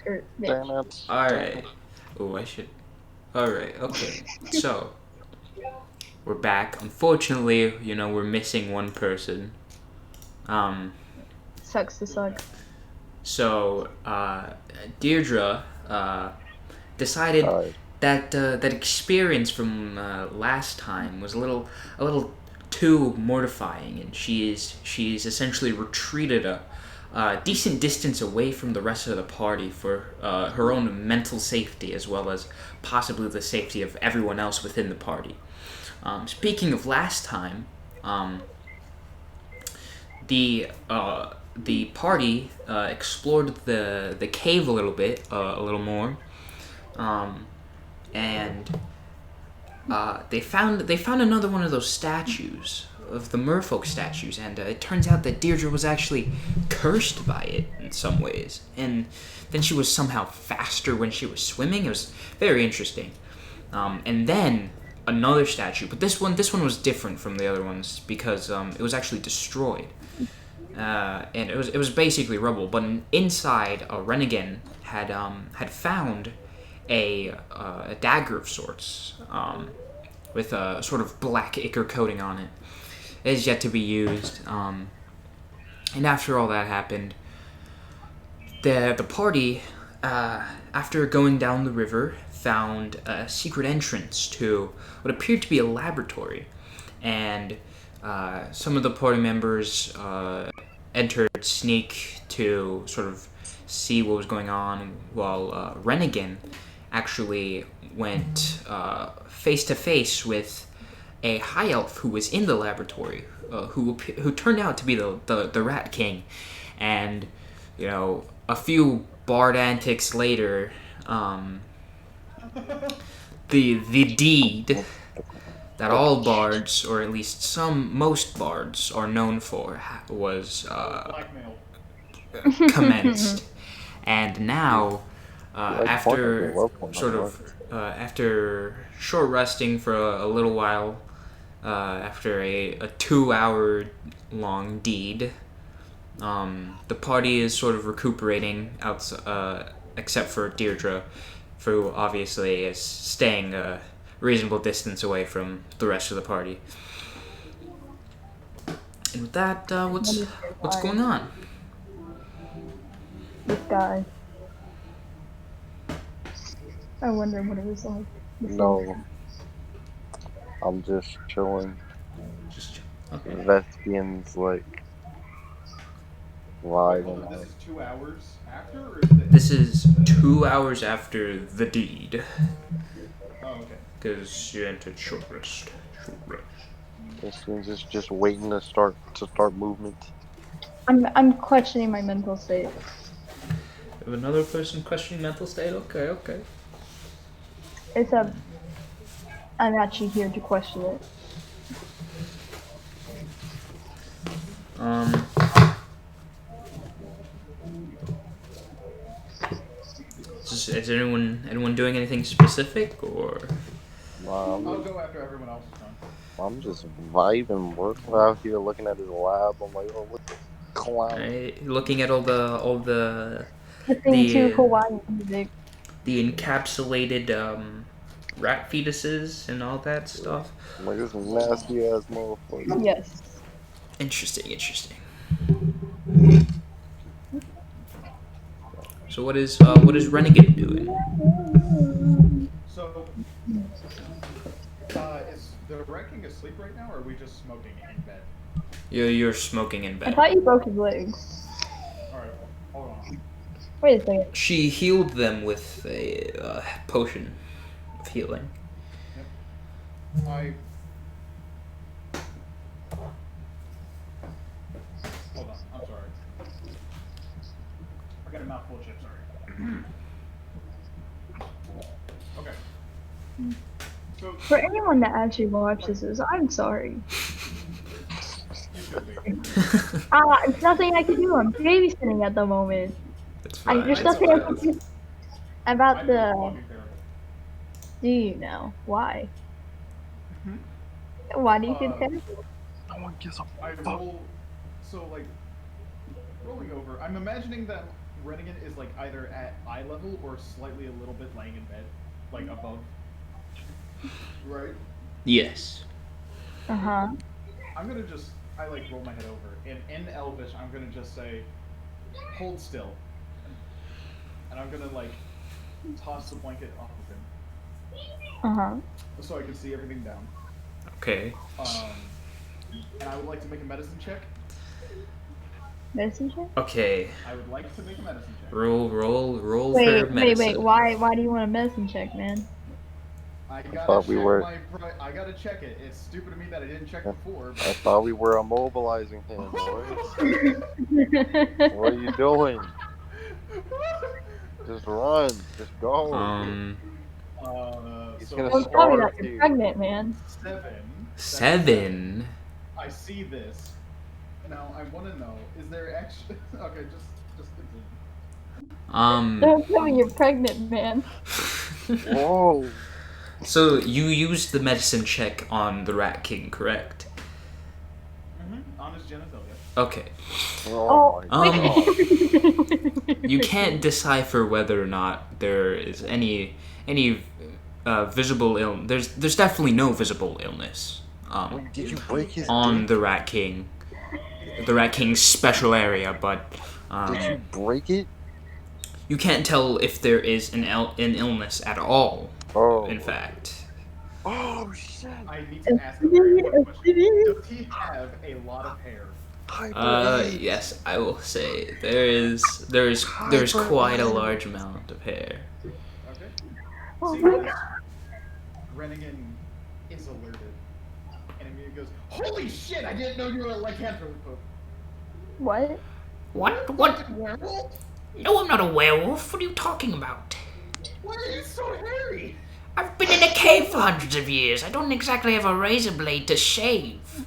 skirt. Damn Bitch. it. Alright. Oh, I should. Alright, okay. So, we're back. Unfortunately, we're missing one person. Sucks to suck. So, Deirdre, decided Alright. that experience from last time was a little too mortifying, and she's essentially retreated a decent distance away from the rest of the party for her own mental safety, as well as possibly the safety of everyone else within the party. Speaking of last time, the party explored the cave a little bit, a little more, and they found another one of those statues of the merfolk statues, and it turns out that Deirdre was actually cursed by it in some ways, and then she was somehow faster when she was swimming. It was very interesting. And then another statue, but this one was different from the other ones because it was actually destroyed, and it was basically rubble. But inside, a Renegan had found a dagger of sorts, with a sort of black ichor coating on it. It is yet to be used. And after all that happened, the party, after going down the river, found a secret entrance to what appeared to be a laboratory, and some of the party members entered sneak to sort of see what was going on, while Renegan actually went face to face with a high elf who was in the laboratory, who turned out to be the Rat King, and a few bard antics later, the deed that all bards, or at least most bards, are known for was commenced, and now after short resting for a little while, after a 2-hour long deed, the party is sort of recuperating, except for Deirdre, who obviously is staying a reasonable distance away from the rest of the party. And with that, what's going on? This guy. I wonder what it was like. No. I'm just chilling. Okay. Vestian's like vibing This out. is 2 hours after, or This is 2 hours after the deed, Oh, okay. because you entered short rest. Vestian's just waiting to start movement. I'm questioning my mental state. Have another person questioning mental state? Okay. Except I'm actually here to question it. Is anyone doing anything specific, or? I'll go after everyone else is done. I'm just vibing. We're out here looking at his lab. I'm like, oh, what the clown? Looking at all the Listening to Hawaiian music. the encapsulated rat fetuses and all that stuff. I'm like, this nasty ass motherfucker. Yes. Interesting. So what is Renegan doing? So, is the wrecking asleep right now, or are we just smoking in bed? You're smoking in I bed. thought you broke his leg. Alright, hold on. Wait a second. She healed them with a potion of healing. Hold on, I'm sorry. I got a mouthful of chips, sorry. Okay. So, For anyone that actually watches this, I'm sorry. you should be. It's nothing I can do. I'm babysitting at the moment. That's fine. There's nothing I can do about I'm the. fucking terrible. Do you know why? Why do you feel terrible? I want to get some I roll, so like, rolling over, I'm imagining that Renegan is like either at eye level or slightly a little bit laying in bed, like above. Right? Yes. Uh-huh. I'm gonna just, I like roll my head over, and in Elvish, I'm gonna just say, hold still. And I'm gonna like toss the blanket off of him. Uh-huh. So I can see everything down. Okay. And I would like to make a medicine check. Medicine check? Okay. I would like to make a medicine check. Roll for Wait, medicine. why do you want a medicine check, man? I gotta thought we check were- I gotta check it. It's stupid of me that I didn't check before. I thought we were immobilizing him, boy. What are you doing? Just run. Just go. He's So gonna Don't tell me starve that you're you. pregnant, man. 7. I see this. Now I want to know: is there actually? Okay, just continue. Don't tell me you're pregnant, man. Whoa. So you used the medicine check on the Rat King, correct? On his genitalia. Okay. Oh my god. You can't decipher whether or not there is any visible illness. There's definitely no visible illness. Did you break his On dick? the Rat King, the Rat King's special area, but Did you break it? you can't tell if there is an illness at all. Oh. In fact, Oh shit. I need to ask a very important question. Does he have a lot of hair? yes, I will say there's quite a large amount of hair. Okay. Oh See, my this Renegan is alerted, and immediately goes, "Holy shit! I didn't know you were a lycanthrope." What? What? Werewolf? No, I'm not a werewolf. What are you talking about? Why are you so hairy? I've been in a cave for hundreds of years. I don't exactly have a razor blade to shave.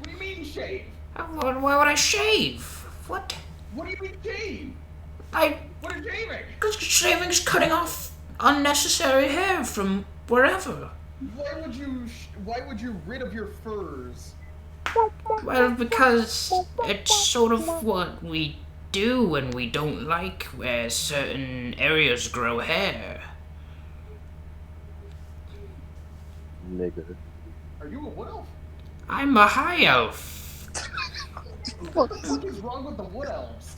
What do you mean shave? Why would I shave? What? What do you mean shave? I... What is shaving? Because shaving's cutting off unnecessary hair from wherever. Why would you rid of your furs? Well, because it's sort of what we do when we don't like where certain areas grow hair. Nigga. Are you a wood elf? I'm a high elf. What the fuck is wrong with the wood elves?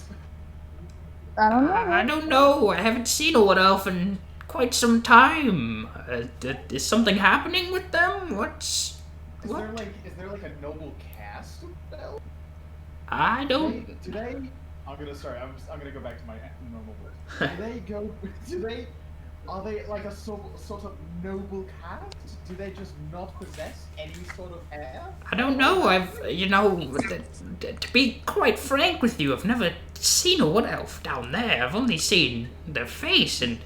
I don't know. I don't know. I haven't seen a wood elf in quite some time. Is something happening with them? What? Is there like a noble caste of elves? I don't... Do they? I'm gonna go back to my normal voice. Are they like a sort of noble caste? Do they just not possess any sort of hair? I don't know. To be quite frank with you, I've never seen a wood elf down there. I've only seen their face, and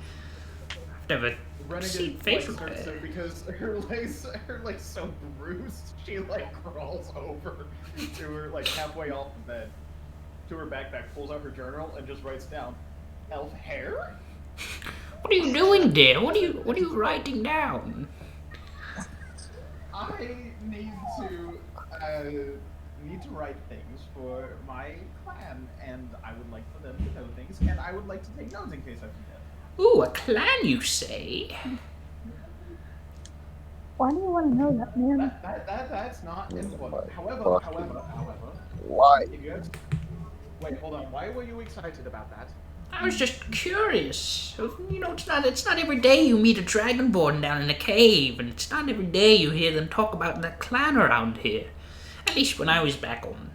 I've never seen facial hair. Because her leg's so bruised, she like crawls over to her like halfway off the bed, to her backpack, pulls out her journal, and just writes down, "Elf hair." What are you doing, dear? What are you writing down? I need to write things for my clan, and I would like for them to know things, and I would like to take notes in case I forget. Ooh, a clan, you say? Why do you want to know that, man? That's not important. However, Why? if you wait, hold on. Why were you excited about that? I was just curious. You know, it's not every day you meet a dragonborn down in a cave, and it's not every day you hear them talk about the clan around here. At least when I was back on,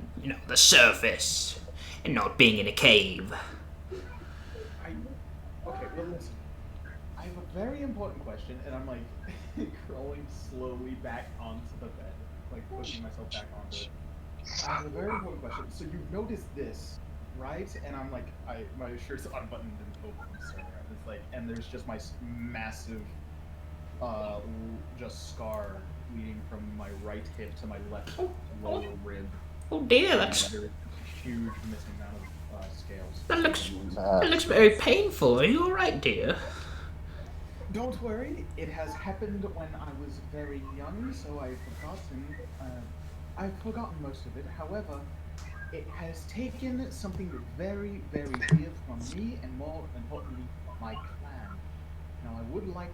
the surface, and not being in a cave. Okay, well listen. I have a very important question, and I'm like crawling slowly back onto the bed, like pushing myself back onto it. I have a very important question. So you've noticed this, right? And I'm like, my shirt's unbuttoned and open, so it's like, and there's just my massive, just scar leading from my right hip to my left lower rib. Oh dear, that's... There is a huge missing amount of scales. That looks very painful. Are you alright, dear? Don't worry, it has happened when I was very young, so I've forgotten most of it. However, it has taken something very, very dear from me, and more importantly, my clan. Now, I would like...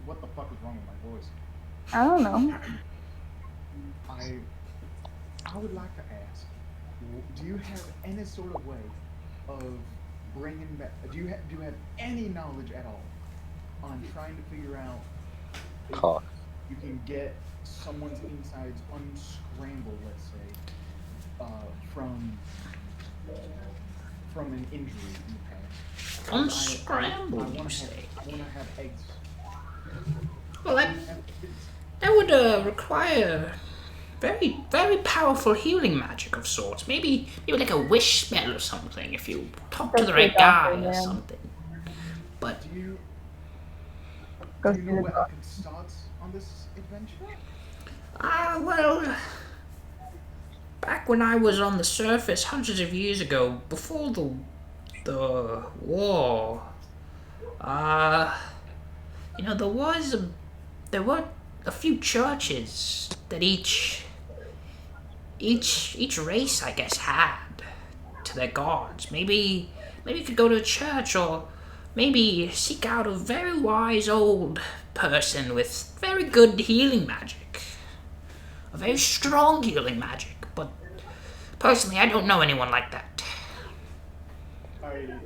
what the fuck is wrong with my voice? I don't know. I would like to ask, do you have any sort of way of bringing back... Do you have any knowledge at all on trying to figure out if Cock. you can get someone's insides unscrambled, let's say, from an injury in the past? Unscrambled, I you want say? to have eggs. Well, that would require very, very powerful healing magic of sorts. Maybe like a wish spell or something if you talk to the right guy or something. But Do you Go know see the where I doctor. can start on this adventure? well, back when I was on the surface hundreds of years ago, before the war, there were a few churches that each race, I guess, had to their gods. Maybe you could go to a church, or maybe seek out a very wise old person with very good healing magic. A very strong healing magic, but personally, I don't know anyone like that. I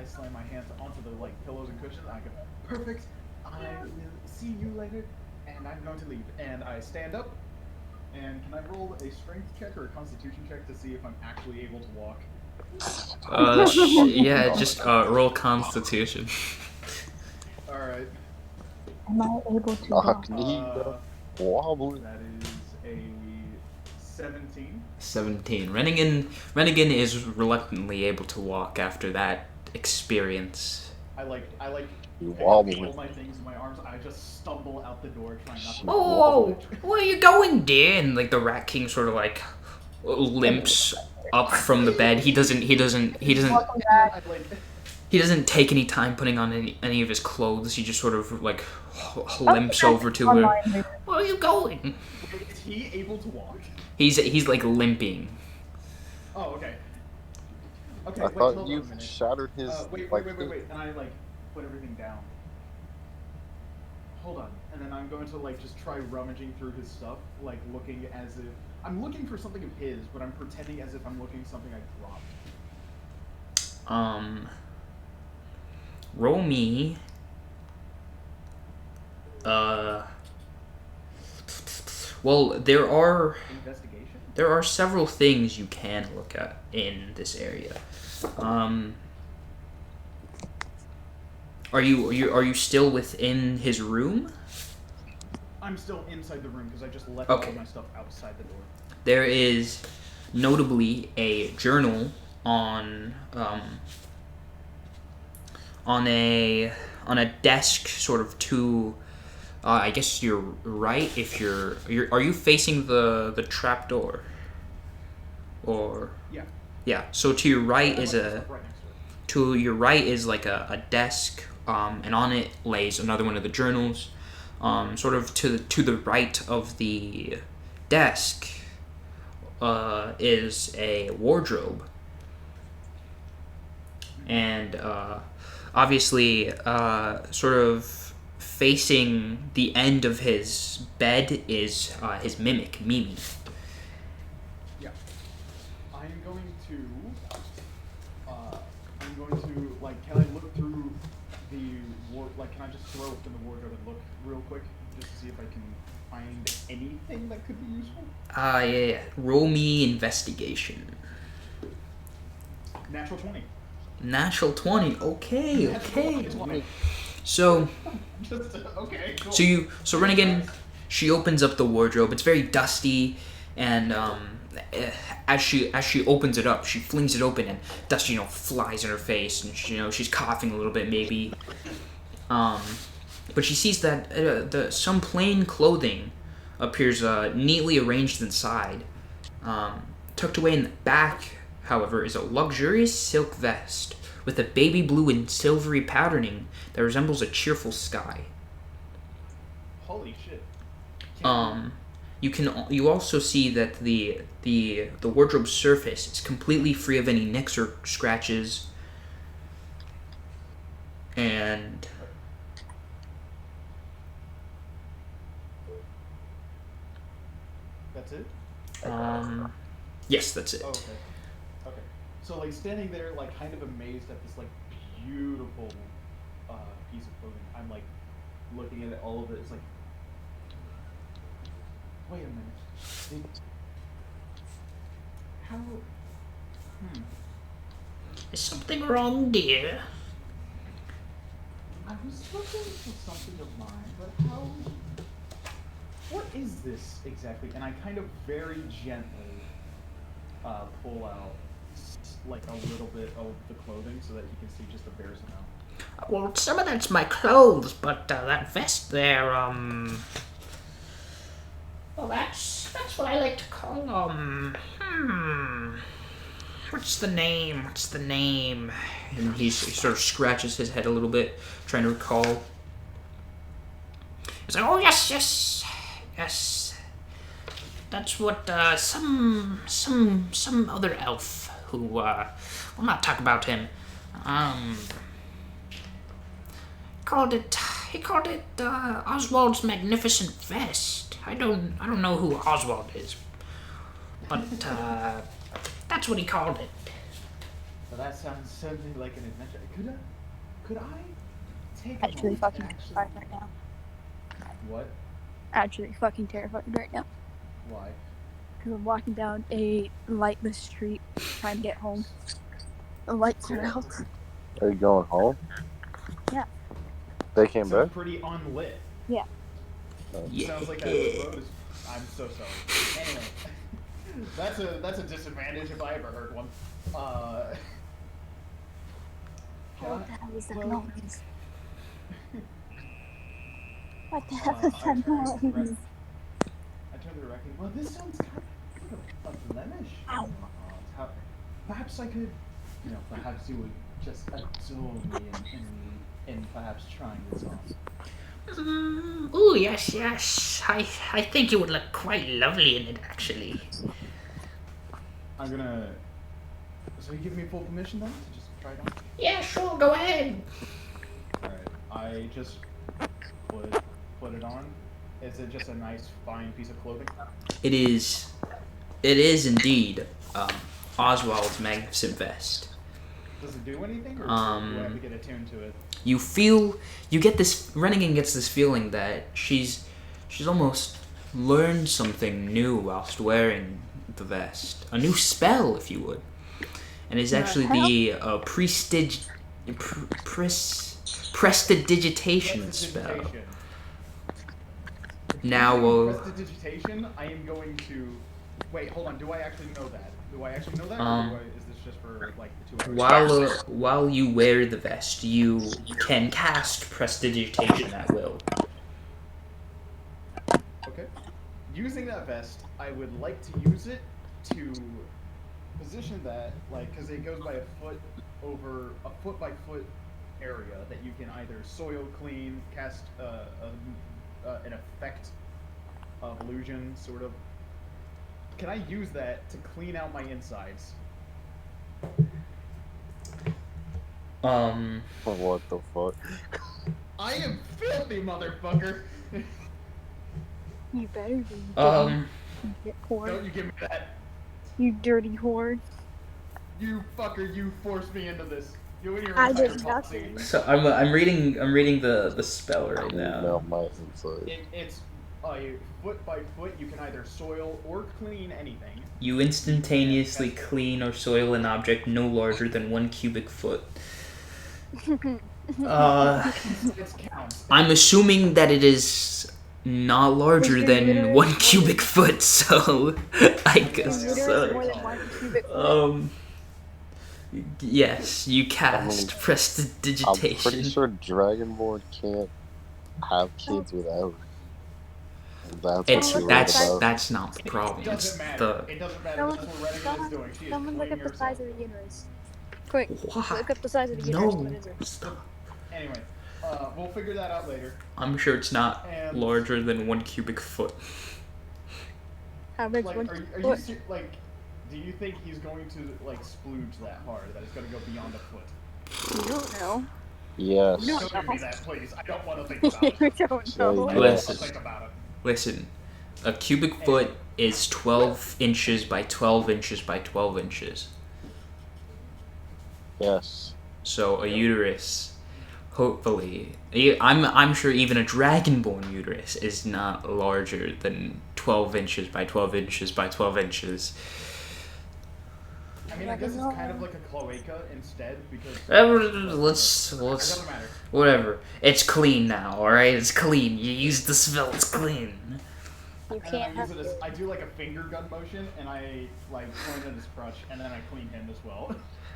slam my hands onto the pillows and cushions. And I go, perfect. I will see you later, and I'm going to leave. And I stand up. And can I roll a strength check or a constitution check to see if I'm actually able to walk? Yeah, just roll Constitution. All right. Am I able to Knock walk? knee, wobbly. That is a 17. 17. Renegan is reluctantly able to walk after that experience. I You pick up wobbly. all my things in my arms. I just stumble out the door, trying not to. Oh, where are you going, dear? And the Rat King sort of limps up from the bed. He doesn't Welcome back. he doesn't take any time putting on any of his clothes. He just sort of limps over to her. Online. Where are you going? Is he able to walk? He's limping. Oh, okay. Okay, I wait, thought hold you on a minute. shattered his. Wait. And I put everything down. Hold on. And then I'm going to just try rummaging through his stuff, looking as if I'm looking for something of his, but I'm pretending as if I'm looking at something I dropped. Roll me. Well, there are Investigation? several things you can look at in this area. Are you still within his room? I'm still inside the room because I just left Okay. all my stuff outside the door. There is notably a journal on a desk, sort of to I guess you're right. If you're are you facing the trap door? Or Yeah. So to your right is Right a next to it. to your right is a desk, and on it lays another one of the journals. Sort of to the right of the desk is a wardrobe, and obviously sort of facing the end of his bed is his mimic, Mimi. Yeah. I am going to can I look through the can I just throw open the wardrobe and look real quick just to see if I can find anything that could be useful? Yeah. Roll me investigation. Natural 20. Natural 20. Okay. Natural 20. So Just, okay, cool. so Renegan, she opens up the wardrobe. It's very dusty, and as she opens it up, she flings it open, and dust flies in her face, and she's coughing a little bit maybe. But she sees that some plain clothing appears neatly arranged inside. Tucked away in the back, however, is a luxurious silk vest with a baby blue and silvery patterning that resembles a cheerful sky. Holy shit. You also see that the wardrobe surface is completely free of any nicks or scratches, and That's it? yes, that's it. Oh, okay. Okay. So, like, standing there, like, kind of amazed at this, like, beautiful piece of clothing. I'm, like, looking at it, all of it. It's like, wait a minute. How? Is something wrong, dear? I was looking for something of mine, but how? What is this exactly? And I kind of very gently pull out like a little bit of the clothing so that you can see just the barest amount. Well, some of that's my clothes, but that vest there, well, that's what I like to call, what's the name? And he sort of scratches his head a little bit, trying to recall. He's like, oh, yes. That's what, some other elf who, we'll not talk about him, he called it, Oswald's Magnificent Vest. I don't know who Oswald is, but, that's what he called it. So that sounds certainly like an adventure. Could I take a Actually moment fucking to actually... terrified right now. What? Actually fucking terrified right now. Why? Because I'm walking down a lightless street trying to get home. The lights are out. Are you going home? Yeah. They came So back? pretty unlit. Yeah. Sounds like that road is... I'm so sorry. Anyway. That's a disadvantage if I ever heard one. What the hell is that noise? What the hell is that noise? I turned to the wrecking. Well, this sounds kind of a blemish. Ow. Perhaps I could, perhaps you would just absorb me in perhaps trying this on. Ooh, yes. I think you would look quite lovely in it, actually. I'm gonna... So you give me full permission then to just try it on? Yeah, sure, go ahead. Alright, I just put it on. Is it just a nice, fine piece of clothing? It is indeed Oswald's Magnificent Vest. Does it do anything, or do I have to get attuned to it? Renegan gets this feeling that she's almost learned something new whilst wearing the vest. A new spell, if you would. And it's actually the prestidigitation spell. Now, Prestidigitation, I am going to... Wait, hold on, do I actually know that? Or is this just for, like, the 2 hours? while you wear the vest, you can cast prestidigitation at will. Okay. Using that vest, I would like to use it to position that, like, because it goes by a foot by foot area that you can either soil clean, cast an effect of illusion, sort of. Can I use that to clean out my insides? What the fuck? I am filthy, motherfucker! You better be. You whore. Don't you give me that. You dirty whore. You fucker, you forced me into this. You and your I entire did policy. nothing. So I'm reading the spell right Now now. my inside. It's foot by foot. You can either soil or clean anything. You instantaneously clean or soil an object no larger than 1 cubic foot. It counts. I'm assuming that it is not larger than 1 cubic foot, so I guess Literally more so. than 1 cubic foot. Yes, you cast I'm prestidigitation. pretty sure Dragonborn can't have kids without. That's not the problem. It doesn't matter. It doesn't matter. That's what Renegan is doing. She is Someone look cleaning up the size herself. of the uterus. Quick, What? look up the size of the uterus. No. What is it? Stop. Anyway, we'll figure that out later. I'm sure it's not And- larger than 1 cubic foot. How big's Like, one are you foot? like? Do you think he's going to like splooge that hard that it's going to go beyond a foot? You don't know. Yes. No. Don't give me that, please. I don't want to think about You it. don't Yeah, know. you- I don't want to Listen. think about it. Listen, a cubic foot is 12 inches by 12 inches by 12 inches. Yes. So a uterus, hopefully, I'm sure even a dragonborn uterus is not larger than 12 inches by 12 inches by 12 inches. I mean, I guess it's kind of like a cloaca instead because. Let's It doesn't matter. whatever. It's clean now, all right. It's clean. You use the spell. It's clean. You And then can't I have use it as I do like a finger gun motion, and I like point at his crutch, and then I clean him as well.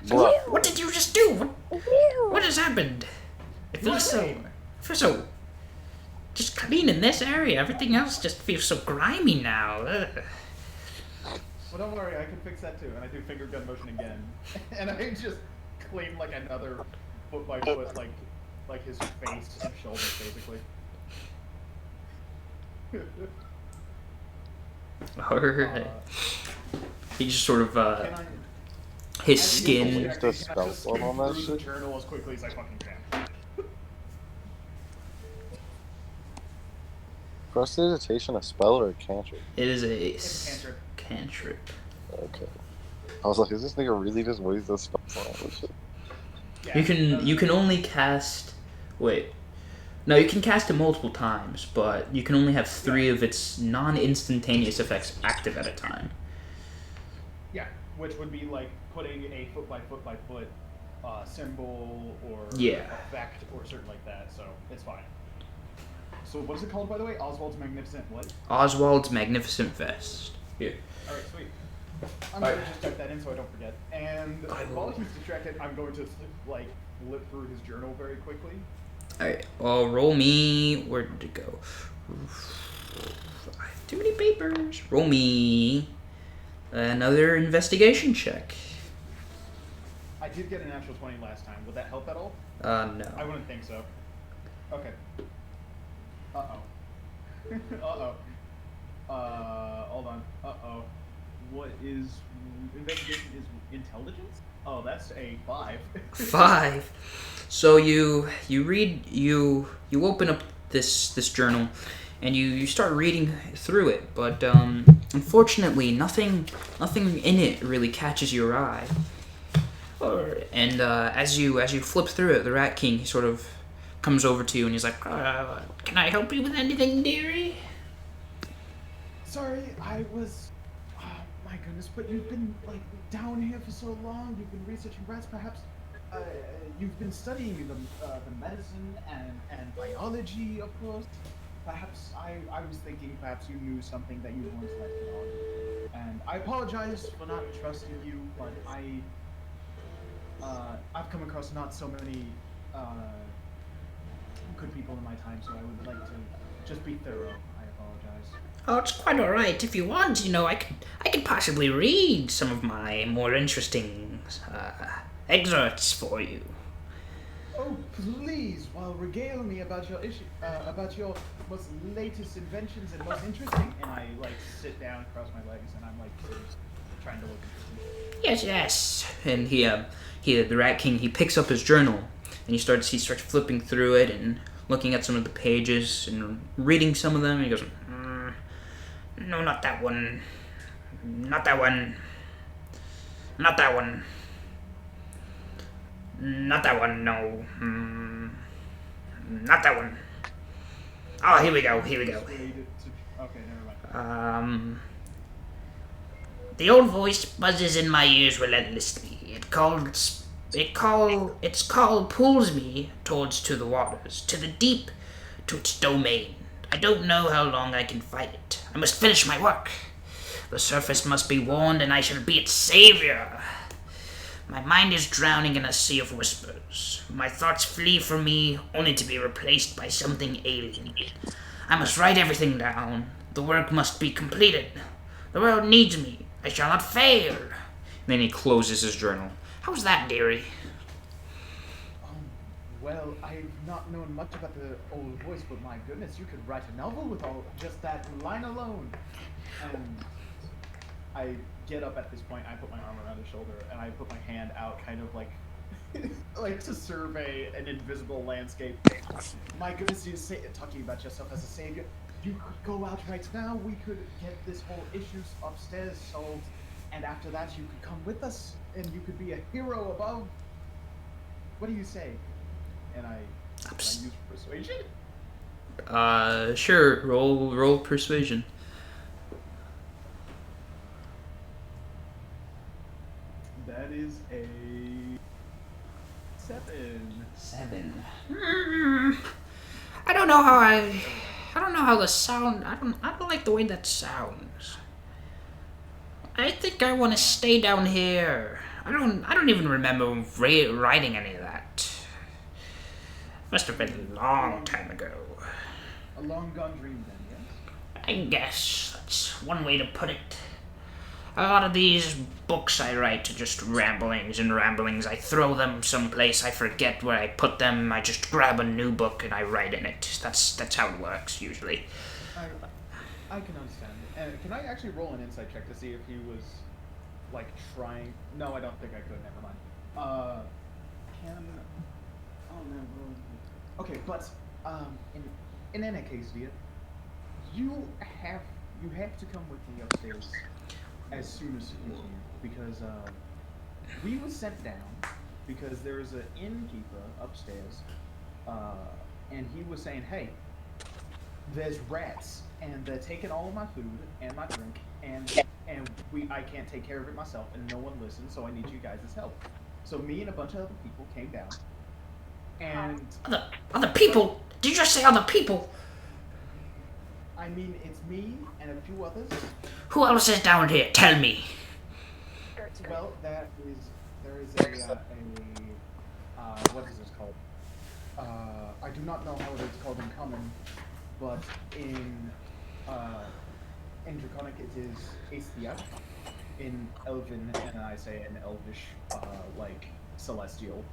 Bro, What did you just do? Ew. What has happened? It feels What? so just clean in this area. Everything else just feels so grimy now. Ugh. Well, don't worry, I can fix that too. And I do finger gun motion again, and I just clean like another foot by foot, like his face and shoulders, basically. Alright. He just sort of Can I? his I skin. can I Use the just spell skim on that through the shit? journal as quickly as I fucking can. prestidigitation a spell or a cantrip? It is a It's a cantrip. cantrip. Okay. I was like, is this nigga really just wasting spell on shit? Yeah, You can only cast. Wait. No, you can cast it multiple times, but you can only have 3 of its non-instantaneous effects active at a time. Yeah, which would be like putting a foot by foot symbol or Yeah. effect or something like that. So it's fine. So what is it called, by the way? Oswald's Magnificent what? Oswald's Magnificent Vest. Here. All right, sweet. I'm going to just type that in so I don't forget. And while he's distracted, I'm going to like flip through his journal very quickly. Alright, well, roll me. Where did it go? Too many papers. Roll me another investigation check. I did get an natural 20 last time. Would that help at all? No. I wouldn't think so. Okay. Uh-oh. Uh-oh. Hold on. Uh-oh. What is... investigation is intelligence? Oh, that's a 5. 5. So you open up this journal, and you start reading through it, but unfortunately nothing in it really catches your eye. And as you flip through it, the Rat King sort of comes over to you and he's like, Can I help you with anything, dearie? Sorry, I was... Oh, my goodness, but you've been, like, down here for so long. You've been researching rats, perhaps... you've been studying the medicine and biology, of course. Perhaps I was thinking perhaps you knew something that you weren't letting on. And I apologize for not trusting you, but I've come across not so many good people in my time, so I would like to just be thorough. I apologize. Oh, it's quite all right. If you want, I could possibly read some of my more interesting excerpts for you. Oh, please, well, regale me about your about your most latest inventions and most interesting. And I like sit down, cross my legs, and I'm like trying to look interesting. Yes. and the Rat King, he picks up his journal and he starts flipping through it and looking at some of the pages and reading some of them. And he goes, No, not that one. Not that one. Not that one. Not that one, no. Not that one. Oh, here we go. Related to, okay, never mind. The old voice buzzes in my ears relentlessly. Its call pulls me towards to the waters, to the deep, to its domain. I don't know how long I can fight it. I must finish my work. The surface must be warned, and I shall be its savior. My mind is drowning in a sea of whispers. My thoughts flee from me, only to be replaced by something alien. I must write everything down. The work must be completed. The world needs me. I shall not fail. and then he closes his journal. How's that, dearie? Well, I've not known much about the old voice, but my goodness, you could write a novel with all just that line alone. And I get up at this point. I put my arm around his shoulder and I put my hand out, kind of like like to survey an invisible landscape. My goodness, you're talking about yourself as a savior. You could go out right now. We could get this whole issue upstairs solved, and after that, you could come with us, and you could be a hero above. What do you say? And I use persuasion. Sure. Roll persuasion. That is a 7. I don't know how the sound. I don't like the way that sounds. I think I want to stay down here. I don't even remember writing any of that. Must have been a long time ago. A long gone dream, then, yes? I guess that's one way to put it. A lot of these books I write are just ramblings and ramblings. I throw them someplace, I forget where I put them, I just grab a new book and I write in it. That's how it works, usually. I can understand. And can I actually roll an insight check to see if he was, like, trying... No, I don't think I could, never mind. Oh, no. Okay, but, in any case, dear, you have to come with me upstairs as soon as you can, because we were sent down because there is an innkeeper upstairs, and he was saying, hey, there's rats, and they're taking all of my food and my drink, and I can't take care of it myself, and no one listens, so I need you guys' help. So me and a bunch of other people came down, and... Other people? Did you just say other people? I mean, it's me and a few others. Who else is down here? Tell me. Well, there is what is this called? I do not know how it is called in common, but in Draconic it is Aestia. In Elven, and I say an Elvish, like celestial,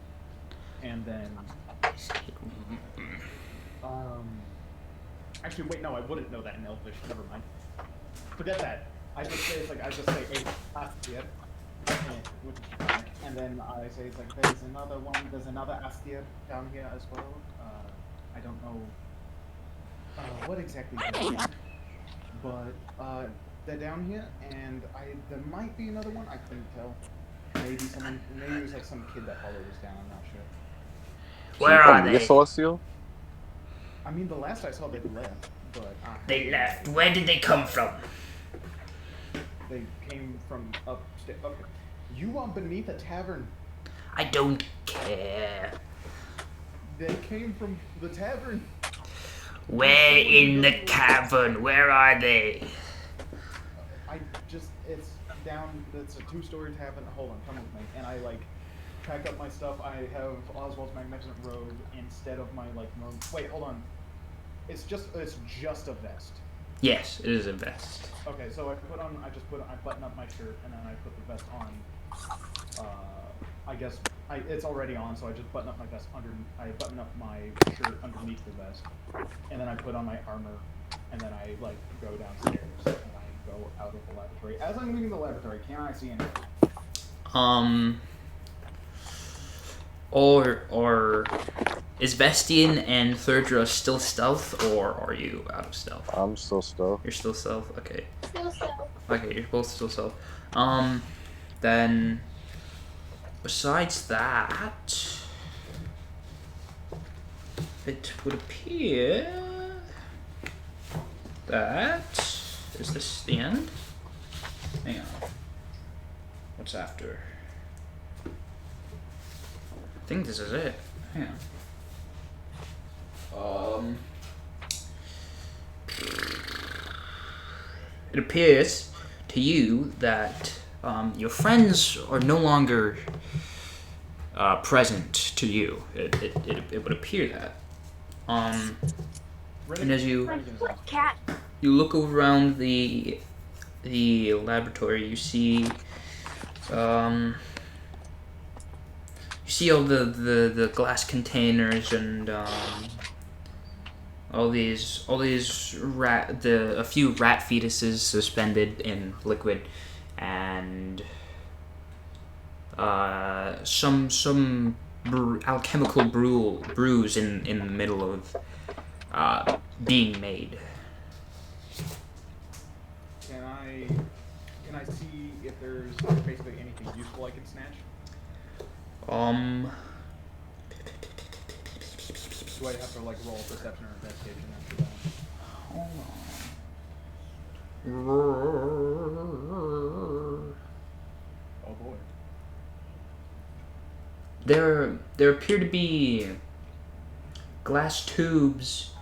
and then actually, wait, no, I wouldn't know that in Elvish. Never mind. Forget that. I just say Astir, and then I say it's like there's another Astir down here as well. I don't know what exactly they're doing, but they're down here, and there might be another one. I couldn't tell. Maybe it was like some kid that followed us down. I'm not sure. Where are they? Celestial? I mean, the last I saw, they left, but... They left. Where did they come from? They came from upstairs. Okay. You are beneath a tavern. I don't care. They came from the tavern. Where in the cavern? Where are they? It's down, it's a 2-story tavern. Hold on, come with me. And I, like, pack up my stuff. I have Oswald's magnificent robe instead of my, like, wait, hold on. It's just a vest. Yes, it is a vest. Okay, so I button up my shirt and then I put the vest on. I guess it's already on, so I just button up my vest I button up my shirt underneath the vest, and then I put on my armor, and then I like go downstairs and I go out of the laboratory. As I'm leaving the laboratory, can I see anything? Or is Vestian and Deirdre still stealth, or are you out of stealth? I'm still stealth. You're still stealth? Okay. Still stealth. Okay, you're both still stealth. Then, besides that, it would appear that... Is this the end? Hang on. What's after? I think this is it. Hang on. It appears to you that your friends are no longer present to you. It would appear that. And as you look around the laboratory, you see all the glass containers and a few rat fetuses suspended in liquid, and some alchemical brews in the middle of being made. Can I see if there's basically anything useful I can snatch? Do I have to like roll perception or investigation after that? Hold on. Oh boy. There appear to be glass tubes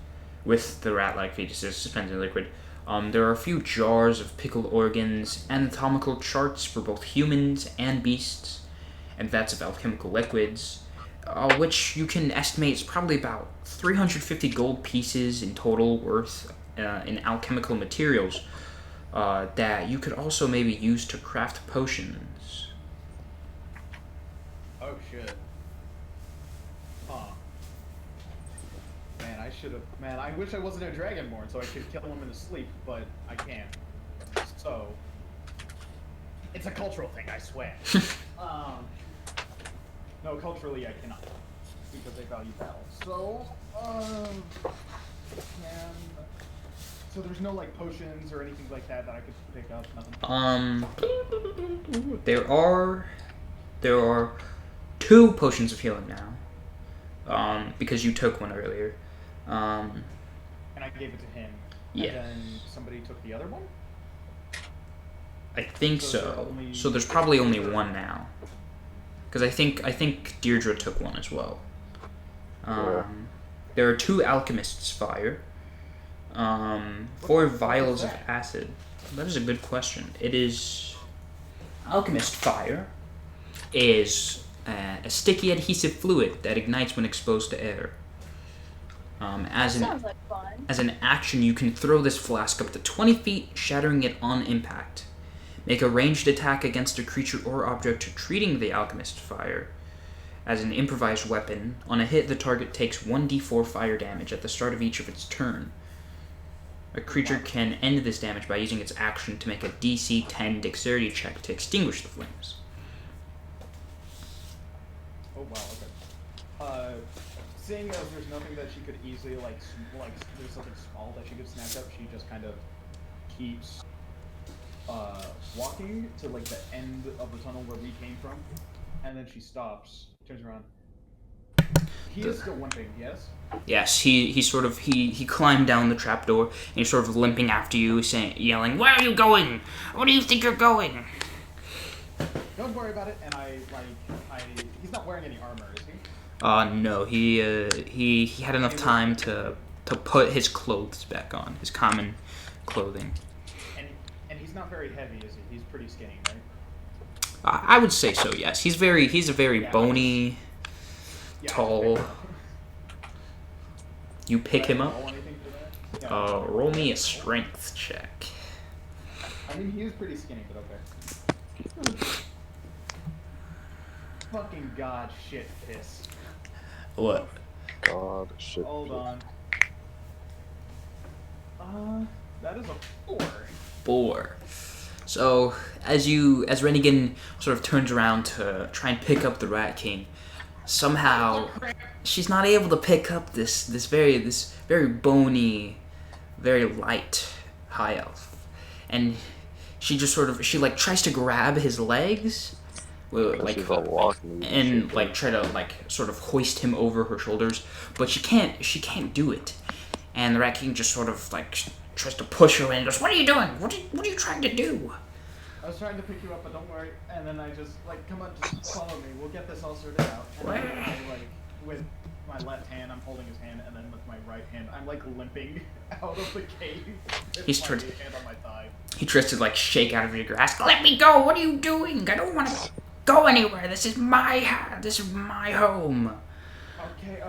with the rat-like fetuses suspended in liquid. There are a few jars of pickled organs, anatomical charts for both humans and beasts, and vats of alchemical liquids, which you can estimate is probably about 350 gold pieces in total worth in alchemical materials that you could also maybe use to craft potions. Oh shit. Huh. Man, I should have. Man, I wish I wasn't a dragonborn so I could kill him in his sleep, but I can't. So. It's a cultural thing, I swear. No, culturally I cannot. Because they value battle. So, so there's no like potions or anything like that that I could pick up, nothing? There are 2 potions of healing now. Because you took one earlier. And I gave it to him. Yeah. And then somebody took the other one? I think so. So there's probably only one now. Because I think Deirdre took one as well. There are 2 alchemist's fire. 4 vials of acid. That is a good question. It is alchemist fire is a sticky adhesive fluid that ignites when exposed to air. Sounds like fun. As an action, you can throw this flask up to 20 feet, shattering it on impact. Make a ranged attack against a creature or object treating the alchemist fire as an improvised weapon. On a hit, the target takes 1d4 fire damage at the start of each of its turn. A creature can end this damage by using its action to make a DC 10 dexterity check to extinguish the flames. Oh wow, okay. Seeing as there's nothing that she could easily like there's something small that she could snatch up, she just kind of keeps walking to like the end of the tunnel where we came from, and then she stops, turns around. He is still limping, yes? Yes, he climbed down the trapdoor and he's sort of limping after you, yelling, "Where are you going? Where do you think you're going?" Don't worry about it. And he's not wearing any armor, is he? No, he had enough time to put his clothes back on, his common clothing. And he's not very heavy, is he? He's pretty skinny, right? I would say so, yes. He's a very bony, tall. You pick him up? Roll anything for that? Yeah. Roll me a strength check. I mean, he is pretty skinny, but okay. Fucking god, shit, piss. What? God, shit. Hold on. That is a 4. 4. So as Renegan sort of turns around to try and pick up the Rat King, somehow she's not able to pick up this very bony, very light high elf, and she tries to grab his legs, She's all walking and try to sort of hoist him over her shoulders, but she can't do it, and the Rat King just sort of tries to push her in and goes, "What are you doing? What are you trying to do?" I was trying to pick you up, but don't worry. And then I just come on, just follow me. We'll get this all sorted out. And then I with my left hand, I'm holding his hand, and then with my right hand, I'm limping out of the cave. He's my trying. hand on my thigh. He tries to shake out of your grasp. Let me go! What are you doing? I don't want to go anywhere. This is my home. Okay.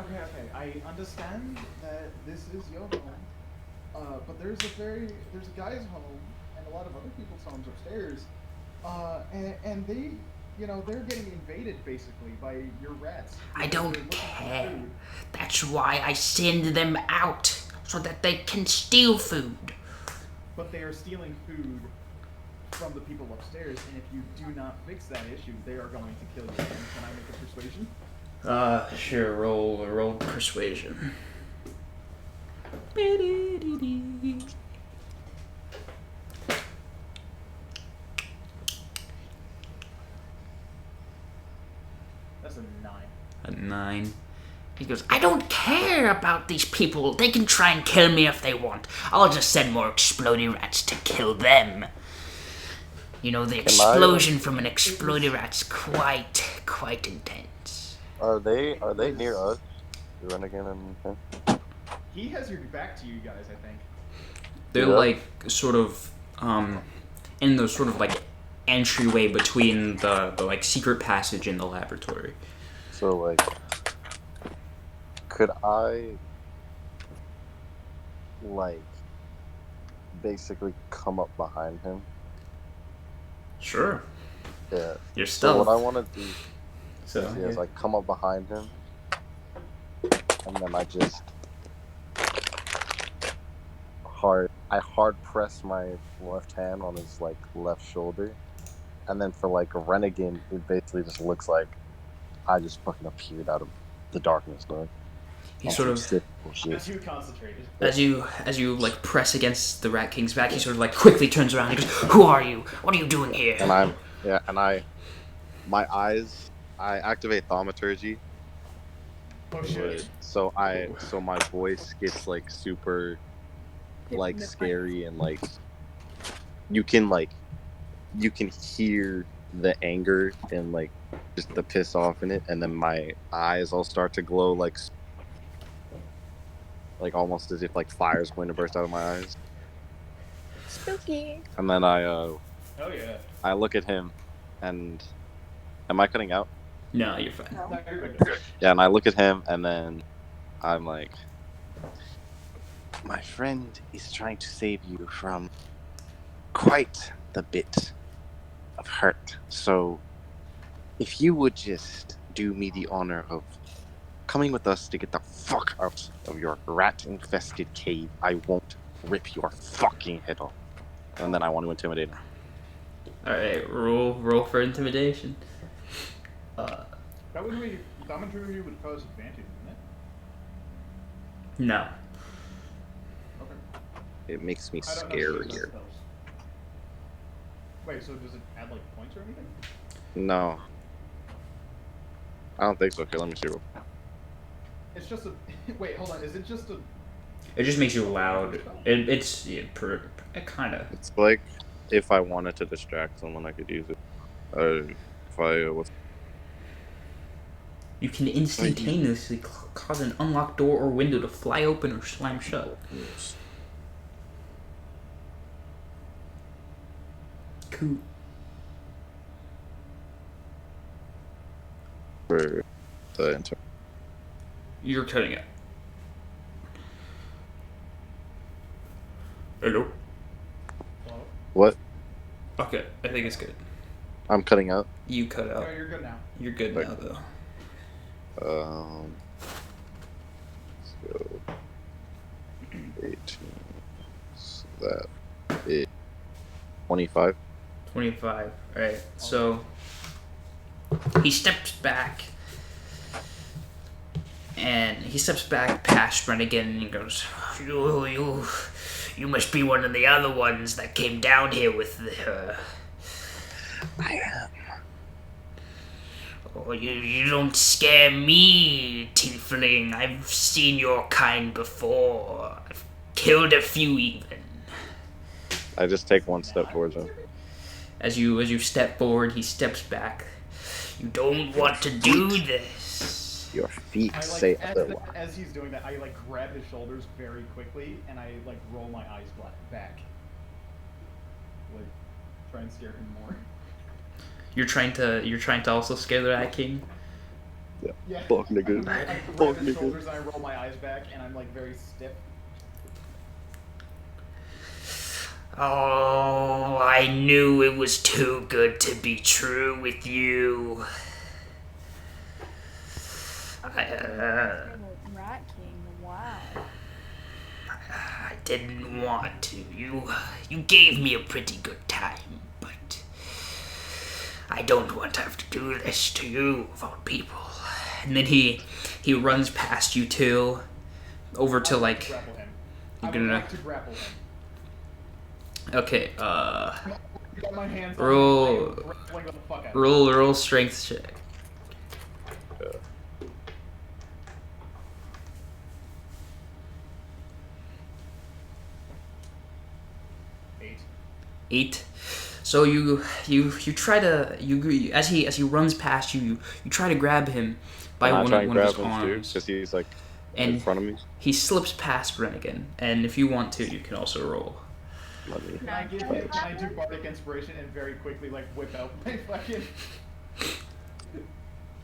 I understand that this is your home. But there's a guy's home and a lot of other people's homes upstairs. And they, they're getting invaded basically by your rats. I don't care. That's why I send them out, so that they can steal food. But they are stealing food from the people upstairs, and if you do not fix that issue, they are going to kill you. And can I make a persuasion? Sure. Roll persuasion. That's a 9. A 9. He goes, I don't care about these people. They can try and kill me if they want. I'll just send more explodey rats to kill them. You know, the explosion from an explodey rat's quite intense. Are they near us? Renegan and him? He has your back to you guys, I think. They're Yeah. like sort of in the sort of like entryway between the like secret passage in the laboratory. So like, could I like basically come up behind him? Sure. Yeah. You're So stealth. what I want to do So is like come up behind him, and then I just hard press my left hand on his like left shoulder, and then for like a Renegan, it basically just looks like I just fucking appeared out of the darkness, dog. he sort of As you concentrated. as you like press against the Rat King's back, he sort of like quickly turns around and he goes, Who are you? What are you doing here? and my eyes, I activate thaumaturgy, Oh shit. so my voice gets like super like scary, and like you can hear the anger and like just the piss off in it, and then my eyes all start to glow like almost as if like fire's going to burst out of my eyes. Spooky. And then Oh yeah. I look at him, and am I cutting out? No, you're fine. No, you're good. Yeah, and I look at him, and then I'm like, my friend is trying to save you from quite the bit of hurt. So if you would just do me the honor of coming with us to get the fuck out of your rat-infested cave, I won't rip your fucking head off. And then I want to intimidate him. Alright, roll for intimidation. That would be thaumaturgy would cause advantage, wouldn't it? No. Okay. It makes me I don't know shit about scarier. spells. Wait, so does it add like points or anything? No. I don't think so. Okay, let me see. It's just a. Wait, hold on. Is it just a? It just makes you loud. It's kind of. It's like if I wanted to distract someone, I could use it. If I what's You can instantaneously cause an unlocked door or window to fly open or slam shut. Cool. for the intern? You're cutting it. Hello? Hello? What? Okay, I think it's good. I'm cutting out. You cut out. No, you're good now. You're good Right. now, though. So 18. So that is 25. 25. Alright, so he steps back. And he steps back past Renegan and he goes, You must be one of the other ones that came down here with her. I am. Oh, you don't scare me, tiefling. I've seen your kind before. I've killed a few even. I just take one step towards him. as you step forward, he steps back. You don't want to do this. Your feet I say like otherwise. as he's doing that, I like grab his shoulders very quickly and I like roll my eyes back, like try and scare him more. You're trying to also scare the Rat King. Yeah. Fuck, nigga. I Fuck, grab his nigga. shoulders and I roll my eyes back and I'm like very stiff. Oh, I knew it was too good to be true with you. Rat King, wow. I didn't want to. You gave me a pretty good time, but I don't want to have to do this to you, of all people. And then he runs past you two, over to like. Grapple him. I You're would gonna- like to grapple him. Okay. Got my hands Roll- on him. I am grappling the fuck out of him. Roll strength check. 8. So you try to as he runs past you, you try to grab him by Can I one try of and his grab him too? arms, Because he's like in and front of me. he slips past Renegan. And if you want to, you can also roll. Let me. Can I do bardic inspiration and very quickly like whip out my fucking?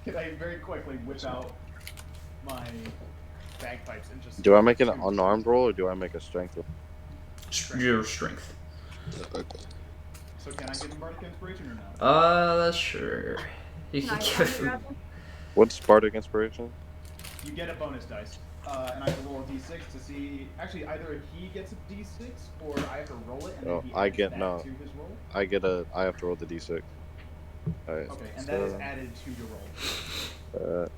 Can I very quickly whip out my bagpipes and just? Do I make an unarmed roll or do I make a strength roll? Your strength. So can I give him bardic inspiration or not? Sure. You Can can I give him. grab him? What's Bardic Inspiration? You get a bonus dice, and I have to roll a d6 to see. Actually, either he gets a d6 or I have to roll it, and Oh, then he I adds get- that no. to his roll. I have to roll the d6. Alright. Okay, and that is added to your roll.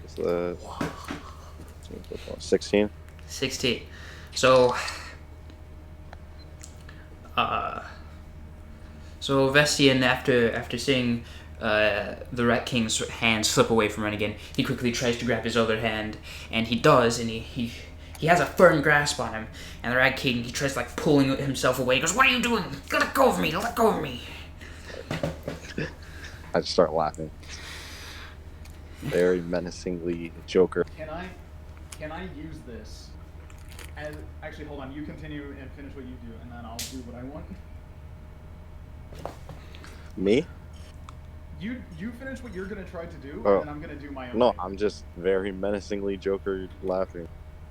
Is that 16? 16. So, so Vestian, after seeing the Rat King's hand slip away from Renegan, he quickly tries to grab his other hand, and he does, and he has a firm grasp on him. And the Rat King, he tries like pulling himself away. He goes, "What are you doing? Let go of me! Let go of me!" I just start laughing. Very menacingly Joker. Can I use this? As actually, hold on. You continue and finish what you do, and then I'll do what I want. Me? You finish what you're gonna try to do, Oh. and I'm gonna do my own. No, thing. I'm just very menacingly Joker laughing.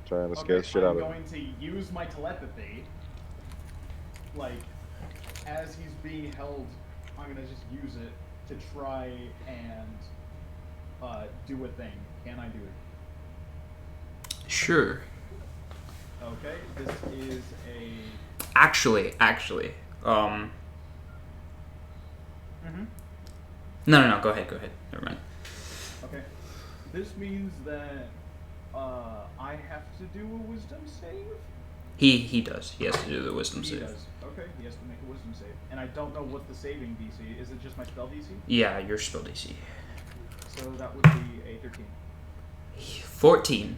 Trying to scare the shit out I'm of him. going to use my telepathy. Like, as he's being held, I'm gonna just use it to try and do a thing. Can I do it? Sure. Okay, this is a. Actually, Mm-hmm. no, go ahead. Never mind. Okay. This means that I have to do a wisdom save? He does. He has to do the wisdom He save. does. Okay, he has to make a wisdom save. And I don't know what the saving DC is. It just my spell DC? Yeah, your spell DC. So that would be a 13. 14.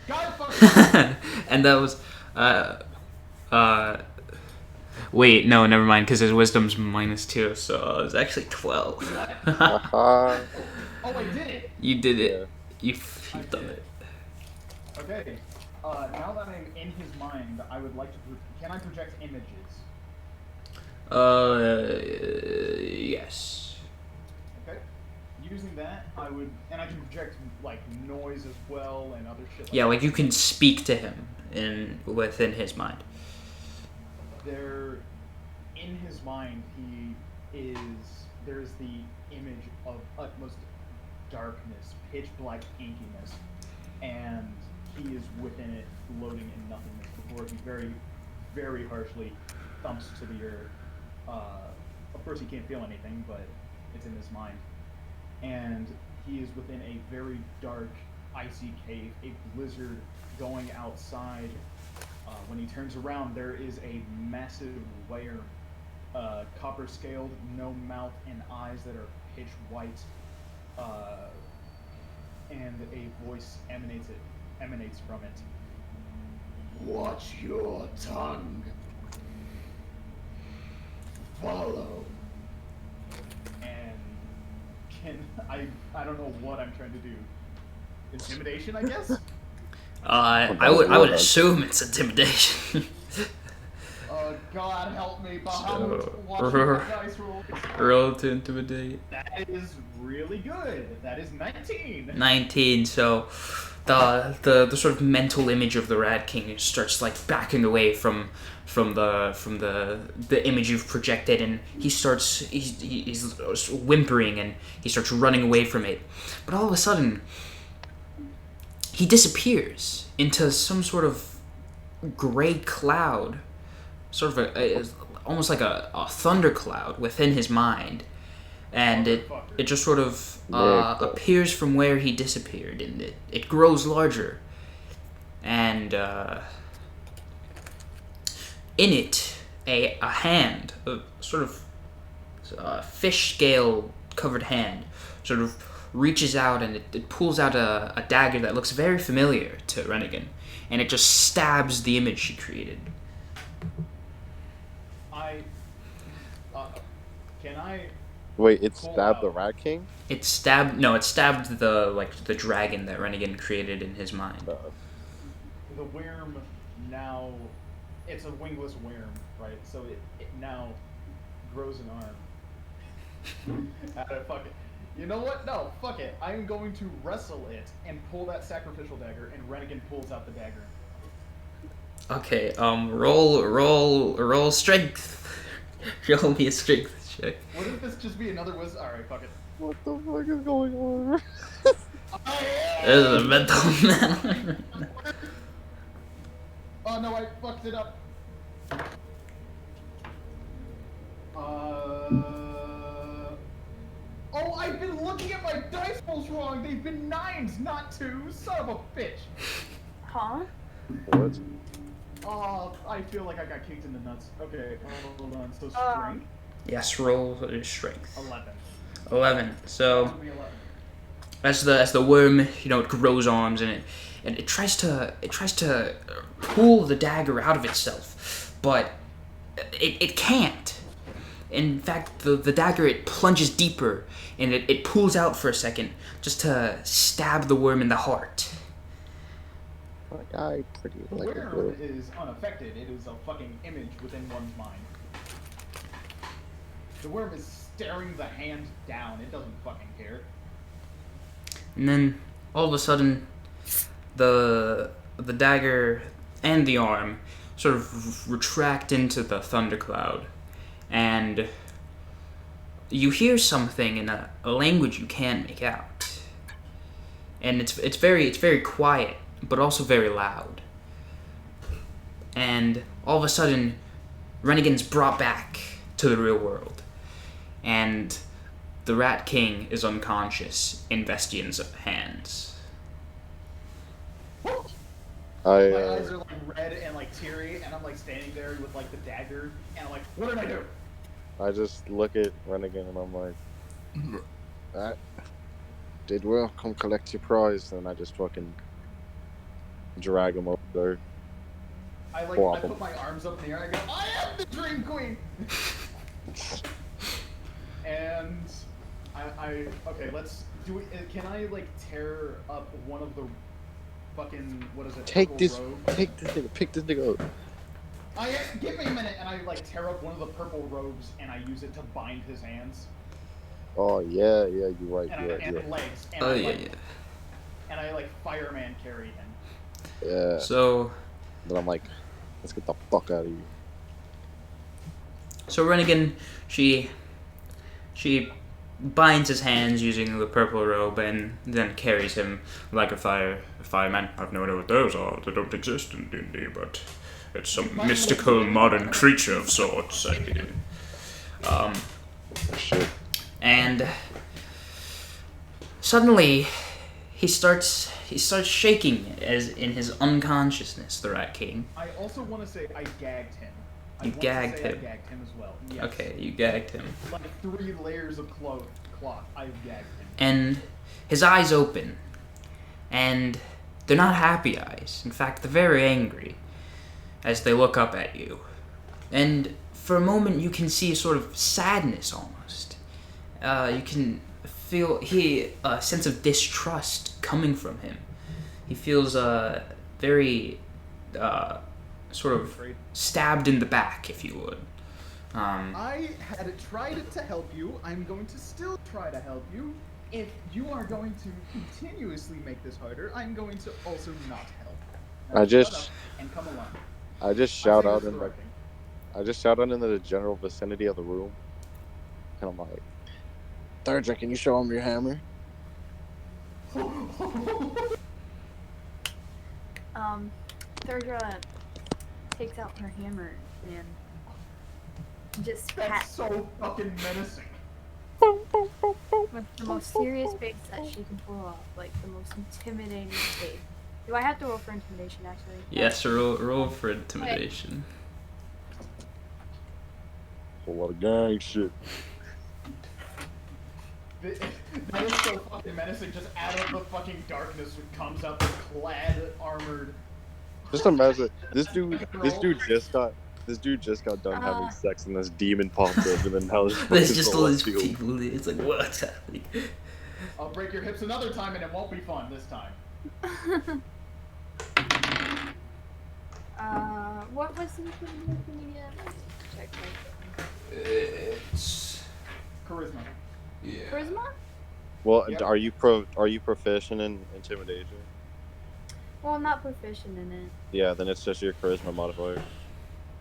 God fucking. And that was wait, no, never mind, because his wisdom's -2, so it was actually 12. Haha. Oh, I did it! You did it. Yeah. You've done it. Okay. Now that I'm in his mind, I would like to. Can I project images? Yes. Okay. Using that, I would. And I can project, like, noise as well and other shit Yeah, that. like you can speak to him within his mind. There, in his mind, there's the image of utmost darkness, pitch black inkiness, and he is within it, floating in nothingness before he very, very harshly thumps to the earth. Of course, he can't feel anything, but it's in his mind. And he is within a very dark, icy cave, a blizzard going outside. When he turns around, there is a massive layer, copper-scaled, no mouth and eyes that are pitch white, and a voice emanates from it. Watch your tongue. Follow. And I don't know what I'm trying to do. Intimidation, I guess. I would assume it's intimidation. God help me, Bahamut. So, Watch your dice roll. Roll to intimidate. That is really good. That is 19. 19. So the sort of mental image of the Rat King starts like backing away from the image you've projected, and he's whimpering and he starts running away from it. But all of a sudden, he disappears into some sort of gray cloud, sort of almost like a thundercloud within his mind. and it just sort of appears from where he disappeared, and it grows larger, and in it a hand, a sort of fish scale covered hand, sort of reaches out, and it pulls out a dagger that looks very familiar to Renegan, and it just stabs the image she created. Can I? Wait, it stabbed the Rat King? It stabbed the dragon that Renegan created in his mind. The worm now, it's a wingless worm, right? So it now grows an arm. Fuck it. You know what? No, fuck it. I am going to wrestle it and pull that sacrificial dagger, and Renegan pulls out the dagger. Okay, roll strength. Roll me a strength check. What if this just be another wisdom? Alright, fuck it. What the fuck is going on? There's a mental man. Oh no, I fucked it up. Oh, I've been looking at my dice rolls wrong. They've been 9s, not 2s. Son of a bitch. Huh? What? Oh, I feel like I got kicked in the nuts. Okay, hold on. So strength? Yes, roll strength. 11. 11. So That would be 11. as the worm, it grows arms, and it tries to pull the dagger out of itself, but it can't. In fact, the dagger, it plunges deeper, and it pulls out for a second just to stab the worm in the heart. I pretty The like it. worm is unaffected. It is a fucking image within one's mind. The worm is staring the hand down. It doesn't fucking care. And then all of a sudden, the dagger and the arm sort of retract into the thundercloud, and you hear something in a language you can't make out. And it's very quiet, but also very loud. And all of a sudden, Renegan's brought back to the real world, and the Rat King is unconscious in Vestian's hands. My eyes are like red and like teary, and I'm like standing there with like the dagger, and I'm like, what did I do? I just look at Renegan and I'm like, that did well. Come collect your prize. And I just fucking drag him over there. I put my arms up in the air and I go, I am the Dream Queen! And okay, let's do it. Can I like tear up one of the fucking, what is it? Take this robe? nigga, pick this nigga up. Give me a minute, and I like tear up one of the purple robes and I use it to bind his hands. Oh yeah, you're right, And you're and right. legs. And And I like fireman carry him. Yeah. So Then I'm like, let's get the fuck out of here. So Renegan, she binds his hands using the purple robe, and then carries him like a fireman. I've no idea what those are. They don't exist in D&D, but it's some mystical modern creature of sorts. Shit. And suddenly he starts shaking as in his unconsciousness, the Rat King. I also want to say I gagged him. You gagged him. I gagged him as well. Yes. Okay, you gagged him. Like 3 layers of cloth. I've gagged him. And his eyes open, and they're not happy eyes. In fact, they're very angry as they look up at you. And for a moment, you can see a sort of sadness almost. You can feel a sense of distrust coming from him. He feels very sort of stabbed in the back, if you would. I had tried to help you. I'm going to still try to help you. If you are going to continuously make this harder, I'm going to also not help. Now shut up and come along. I just shout out in the general vicinity of the room, and I'm like, Deirdre, can you show him your hammer? Deirdre takes out her hammer and just That's so fucking menacing. With the most serious face that she can pull off, like the most intimidating face. Do I have to roll for intimidation, actually? Yes, roll for intimidation. A lot of gang shit. That is so fucking menacing. Just out of the fucking darkness comes out this clad, armored. Just imagine this dude just got done having sex and this demon popped up and then now There's just all these people. It's like, what's happening? I'll break your hips another time and it won't be fun this time. What was the media? Check my It's Charisma. yeah. charisma? Well, Yep. are you proficient in intimidation? Well, I'm not proficient in it. Yeah, then it's just your charisma modifier.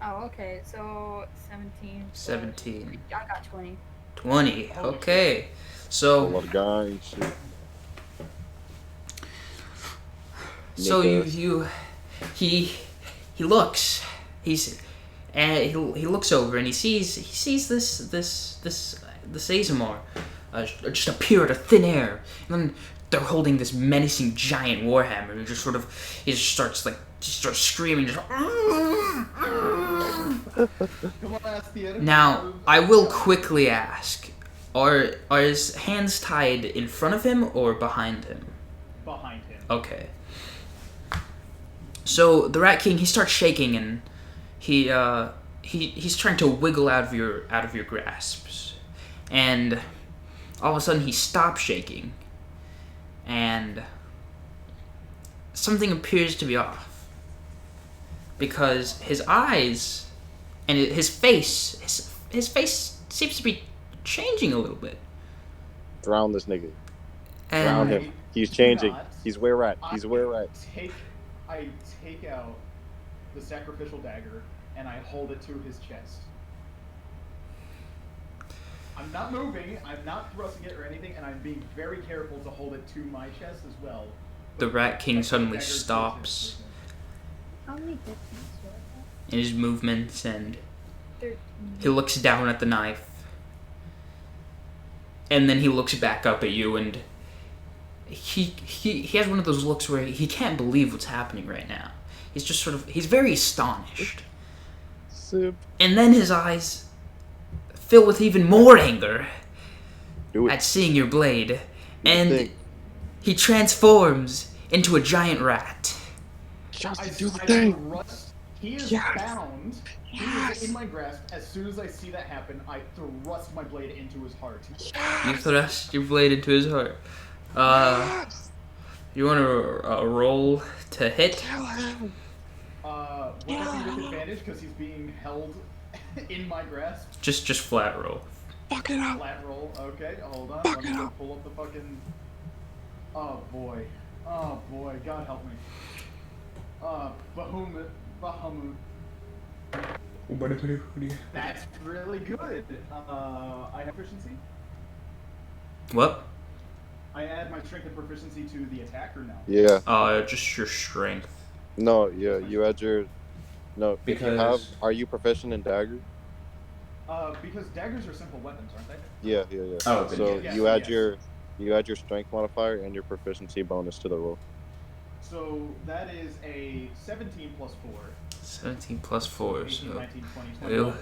Oh, okay. So 17. plus- 17. I got 20. 20. Holy Okay. A So lot of gang shit. so Nigga. he looks. He looks over and he sees this Azamar just appear out of thin air, and then they're holding this menacing giant warhammer. He just starts screaming. Come on, ask the Now I will quickly ask: are his hands tied in front of him or behind him? behind him. Okay. So the Rat King, he starts shaking and he's trying to wiggle out of your grasps, and all of a sudden he stops shaking, and something appears to be off because his eyes and his face seems to be changing a little bit. Drown this nigga. Drown And him. He's changing. Not. He's where rat. He's where rat. I take out the sacrificial dagger and I hold it to his chest. I'm not moving, I'm not thrusting it or anything, and I'm being very careful to hold it to my chest as well. the Rat King Like, suddenly dagger stops How many hit points do I in his movements, and have? 13. he looks down at the knife, and then he looks back up at you, and he has one of those looks where he can't believe what's happening right now. He's very astonished. Sip. And then his eyes fill with even more anger Do at it. seeing your blade, and thing. he transforms into a giant rat. Justin, I do the thing. thrust. He is Yes. bound. He Yes. is in my grasp. As soon as I see that happen, I thrust my blade into his heart. You thrust your blade into his heart. You want to roll to hit? Kill him. Would that be with advantage because he's being held in my grasp? Just flat roll. Fuck it up. Flat roll. Okay, hold on. Fuck Let me it go up. pull up the fucking. Oh boy. Oh boy. God help me. Bahamut. That's really good. I have proficiency. What? I add my strength and proficiency to the attacker now. Yeah. Just your strength. No. Yeah. You had your. No. If you have. Because- Are you proficient in dagger? Because daggers are simple weapons, aren't they? Yeah. Oh, then So yes, you add yes. your strength modifier and your proficiency bonus to the roll. So that is a 17 plus 4. 17 plus 4. 18, So 19, 20, 21.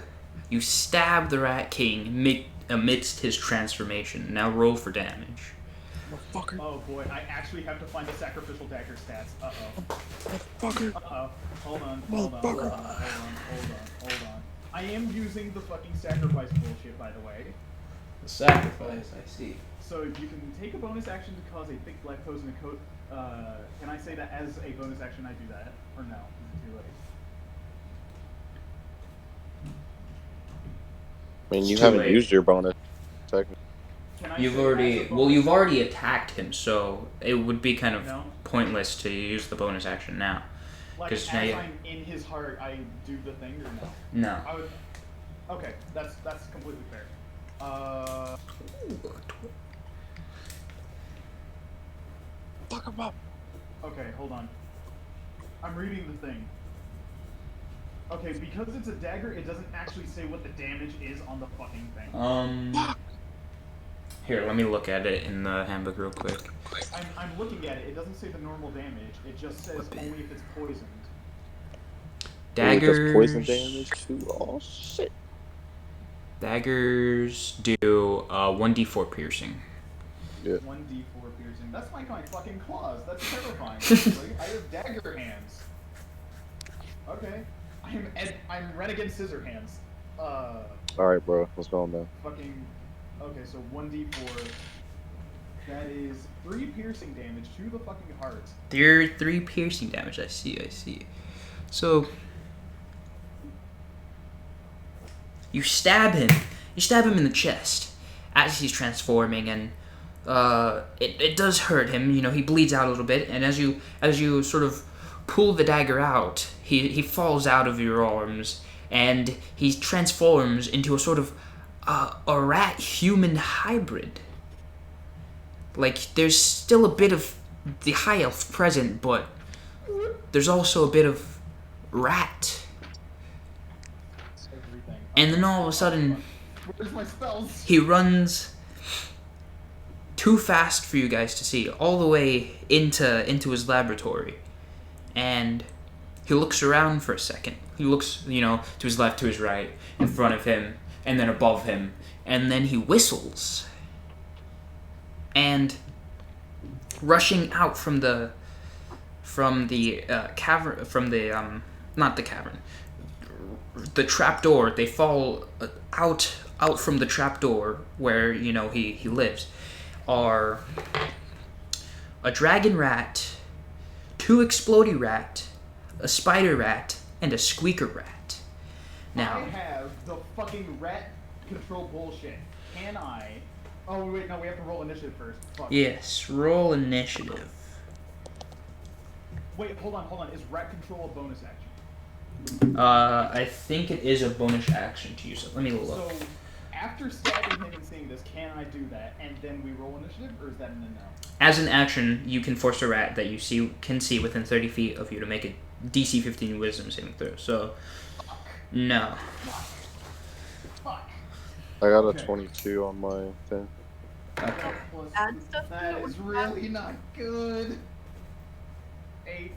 you stab the Rat King amidst his transformation. Now roll for damage. Motherfucker. Oh boy, I actually have to find the sacrificial dagger stats. Uh-oh. Motherfucker. Uh-oh. Hold on. I am using the fucking sacrifice bullshit, by the way. The sacrifice, I see. So you can take a bonus action to cause a thick black pose in a coat. Can I say that as a bonus action I do that? Or no? Is it too late? I mean, you It's too haven't late. used your bonus. Technically. Can I You've say as a already bonus- you've already attacked him, so it would be kind of No? pointless to use the bonus action now. Like, 'cause as now you- I'm in his heart, I do the thing, or no? No. I would... Okay, that's completely fair. Fuck him up. Okay, hold on. I'm reading the thing. Okay, because it's a dagger, it doesn't actually say what the damage is on the fucking thing. Here, let me look at it in the handbook real quick. I'm looking at it. It doesn't say the normal damage. It just says only if it's poisoned. Daggers. It does poison damage too. Oh shit. Daggers do 1d4 piercing. Yeah. 1d4 piercing. That's like my fucking claws. That's terrifying. I have dagger hands. Okay. I'm Renegan scissor hands. Alright, bro. What's going on? Fucking. Okay, so 1d4. That is 3 piercing damage to the fucking heart. 3 piercing damage. I see. So you stab him. You stab him in the chest as he's transforming, and it does hurt him. You know, he bleeds out a little bit, and as you sort of pull the dagger out, he falls out of your arms, and he transforms into a sort of a rat-human hybrid. Like, there's still a bit of the high elf present, but there's also a bit of rat. Everything. And then all of a sudden, Where's my spells? he runs too fast for you guys to see, all the way into his laboratory. And he looks around for a second. He looks, to his left, to his right, in front of him, and then above him. And then he whistles. And rushing out from the cavern, not the cavern, the trapdoor. They fall out from the trapdoor where he lives. Are a dragon rat, 2 explodey rat, a spider rat, and a squeaker rat. Now I have the fucking rat control bullshit. Can I? Oh wait, no, we have to roll initiative first. Fuck. yes, roll initiative. Wait, hold on. Is rat control a bonus action? I think it is a bonus action to use it. Let me look. So, after stabbing him and seeing this, can I do that and then we roll initiative, or is that in the no? As an action, you can force a rat that you can see within 30 feet of you to make a DC 15 Wisdom saving throw. So, no. Fuck. I got a Okay. 22 on my thing. Okay. Add stuff to That it? is really not good. 8.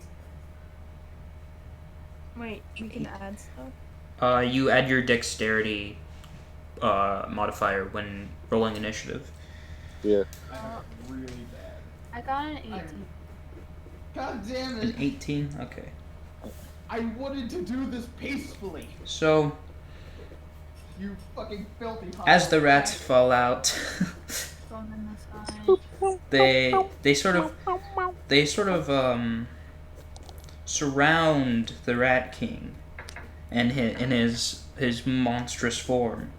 Wait, you can add stuff? You add your dexterity modifier when rolling initiative. Yeah. I have really bad. I got an 18. God damn An it! 18? Okay. I wanted to do this peacefully. So, You fucking filthy. as the rats fall out, Going on the side. they sort of surround the Rat King and his monstrous form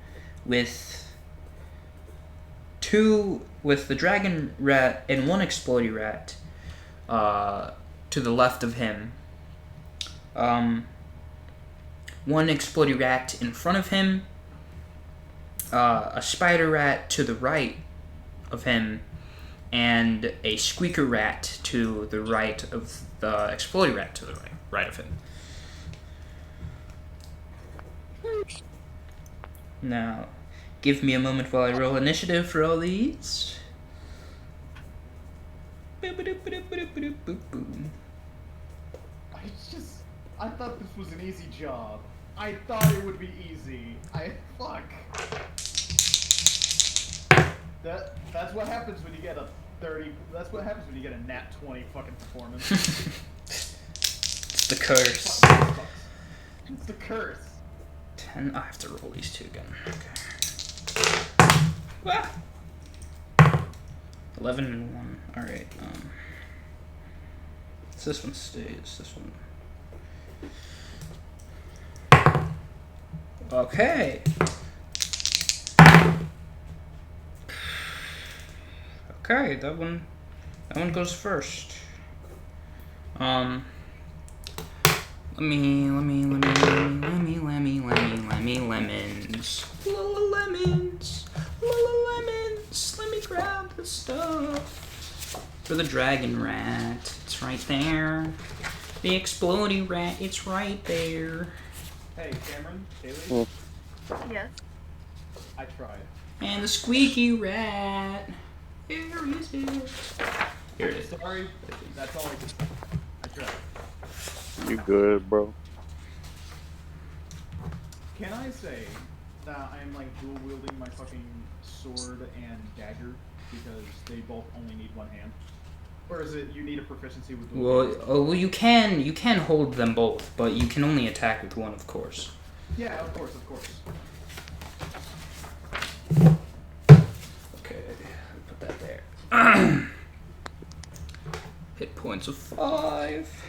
with the dragon rat and 1 explodey rat to the left of him. 1 explodey rat in front of him, a spider rat to the right of him, and a squeaker rat to the right of the explodey rat to the right of him. Now, give me a moment while I roll initiative for all these. I thought this was an easy job. I thought it would be easy. Fuck. That's what happens when you get a 30. That's what happens when you get a nat 20 fucking performance. It's the curse. Fuck, it's the curse. 10. I have to roll these 2 again. Okay. Ah! 11 and 1. Alright, so this one stays. This one. Okay. Okay, that one goes first. Let me lemons. Lemons. Let me grab the stuff. For the dragon rat. It's right there. The exploding rat, it's right there. Hey, Cameron, Kaylee, Yes. I tried. And the squeaky rat. Here is it. Here it is. Sorry, that's all I tried. You good, bro? Can I say that I'm like dual wielding my fucking sword and dagger because they both only need one hand? Or is it you need a proficiency with dual wielding? Well, you can hold them both, but you can only attack with one, of course. Yeah, of course. Okay, put that there. Hit points of 5.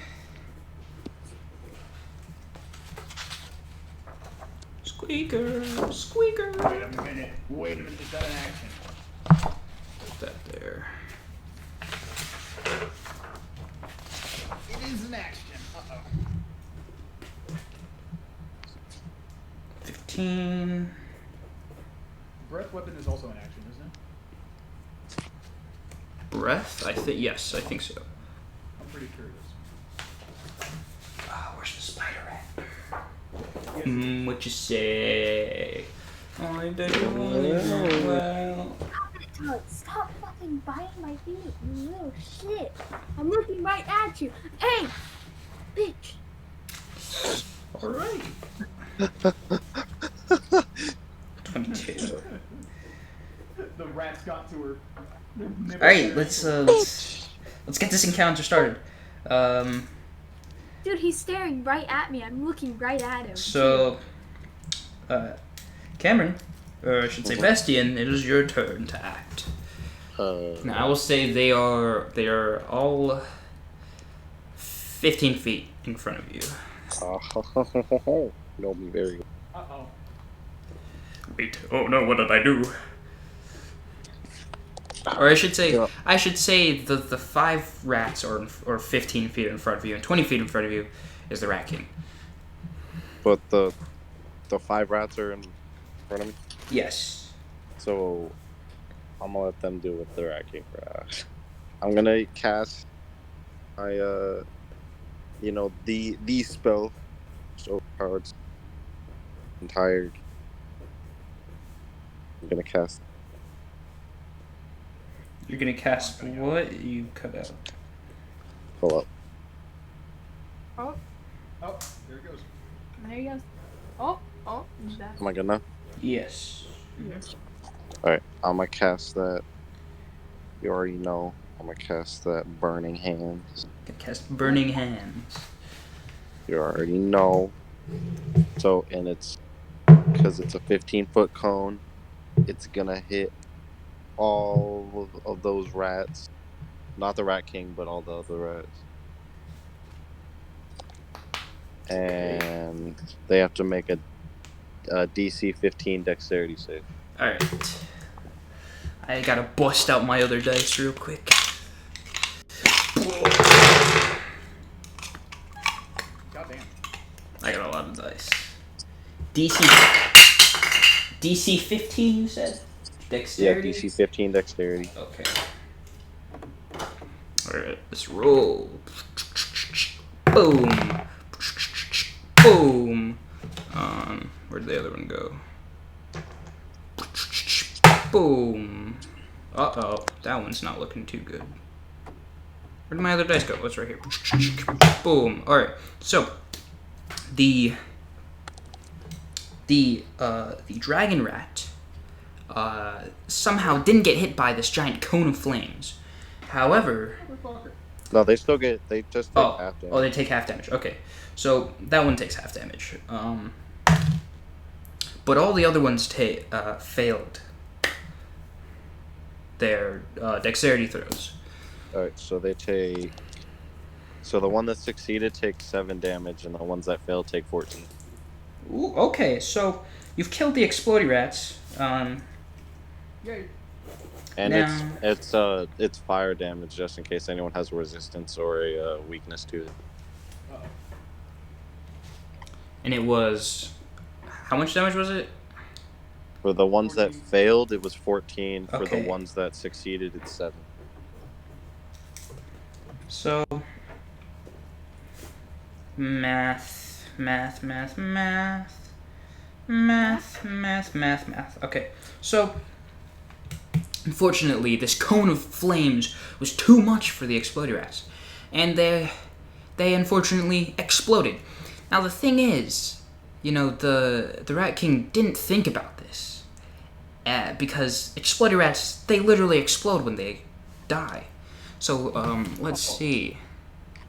Squeaker. Wait a minute, is that an action? Put that there. It is an action. 15. Breath weapon is also an action, isn't it? Breath? Yes, I think so. I'm pretty sure it is. Oh, where's the spider at? Yes. What you say? I bet you want it well. Stop fucking biting my feet, you little shit. I'm looking right at you. Hey! Bitch! Alright. 22. The rats got to her. Alright, let's get this encounter started. Dude, he's staring right at me. I'm looking right at him. So, Cameron, or I should say Vestian, it is your turn to act. Now, I will say they are all 15 feet in front of you. Know me very well. Uh-oh. Wait, oh no, what did I do? Or I should say the 5 rats are 15 feet in front of you, and 20 feet in front of you is the Rat King. But the 5 rats are in front of me. Yes. So I'm gonna let them do what they're acting for. I'm gonna cast my the spell. Just overpowered. I'm tired. I'm gonna cast. You're gonna cast what? You cut out. Pull up. Oh, Oh, there it goes. there he goes. Oh, he's back. Am I good now? Yes. Alright, I'm gonna cast that. You already know. I'm gonna cast that Burning Hands. Gonna cast Burning Hands. You already know. So, and it's because it's a 15-foot cone, it's gonna hit all of those rats. Not the Rat King, but all the other rats. And they have to make a DC 15 dexterity save. Alright. I gotta bust out my other dice real quick. Goddamn. I got a lot of dice. DC 15, you said? Dexterity? Yeah, DC 15 dexterity. Okay. Alright, let's roll. Boom. Boom. Where'd the other one go? Boom. Uh-oh, that one's not looking too good. Where'd my other dice go? What's right here? Boom. Alright, so the dragon rat somehow didn't get hit by this giant cone of flames. However, No, they still get. They just take half damage. oh, they take half damage. Okay, so that one takes half damage. But all the other ones failed their dexterity throws. Alright, so they take. So the one that succeeded takes 7 damage, and the ones that failed take 14. Ooh, okay, so you've killed the explodey rats. Yay. And Now- it's fire damage, just in case anyone has a resistance or a weakness to it. Uh-oh. And it was, how much damage was it? For the ones that 14. failed, it was 14. For Okay. the ones that succeeded, it's 7. So, math. Okay, so Unfortunately, this cone of flames was too much for the exploded rats, and they unfortunately exploded. Now the thing is, the Rat King didn't think about this, because exploded rats, they literally explode when they die. So let's see.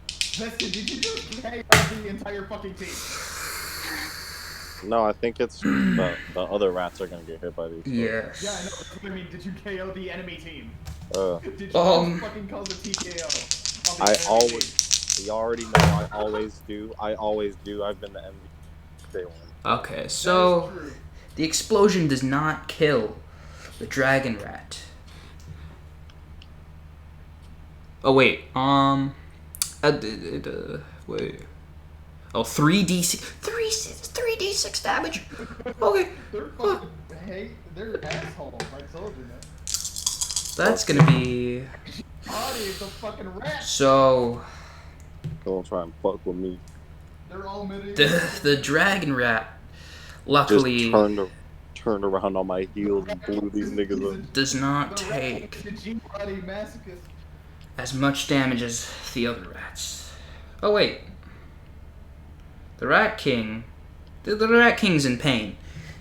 Vestian, did you just KO the entire fucking team? No, I think it's the other rats are gonna get hit by these. Yes. Yeah, I know. That's what I mean. Did you KO the enemy team? Did you just fucking cause a TKO? On the enemy always. team? You already know I always do. I've been the MVP day one. Okay, so the explosion does not kill the dragon rat. Oh wait, wait. Oh, 3d6 damage. Okay. They're assholes. I told you that. That's gonna be. Body of the fucking rat. So. Don't try and fuck with me. They're all The dragon rat, luckily, just turned around on my heels and blew these niggas up. does not take as much damage as the other rats. Oh wait. The Rat King, the Rat King's in pain.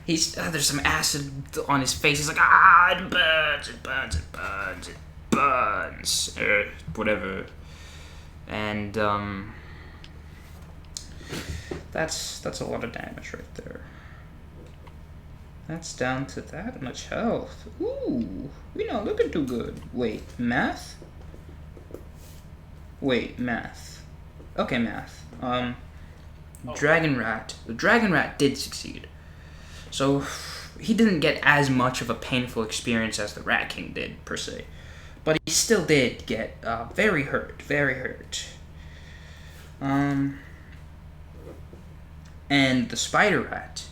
There's some acid on his face. He's like, it burns, it burns, it burns, it burns, whatever. And that's a lot of damage right there. That's down to that much health. Ooh, we're not looking too good. Wait, math? Wait, math. Okay, math. Dragon rat. The dragon rat did succeed. So he didn't get as much of a painful experience as the Rat King did, per se. But he still did get very hurt. Very hurt. And the spider rat.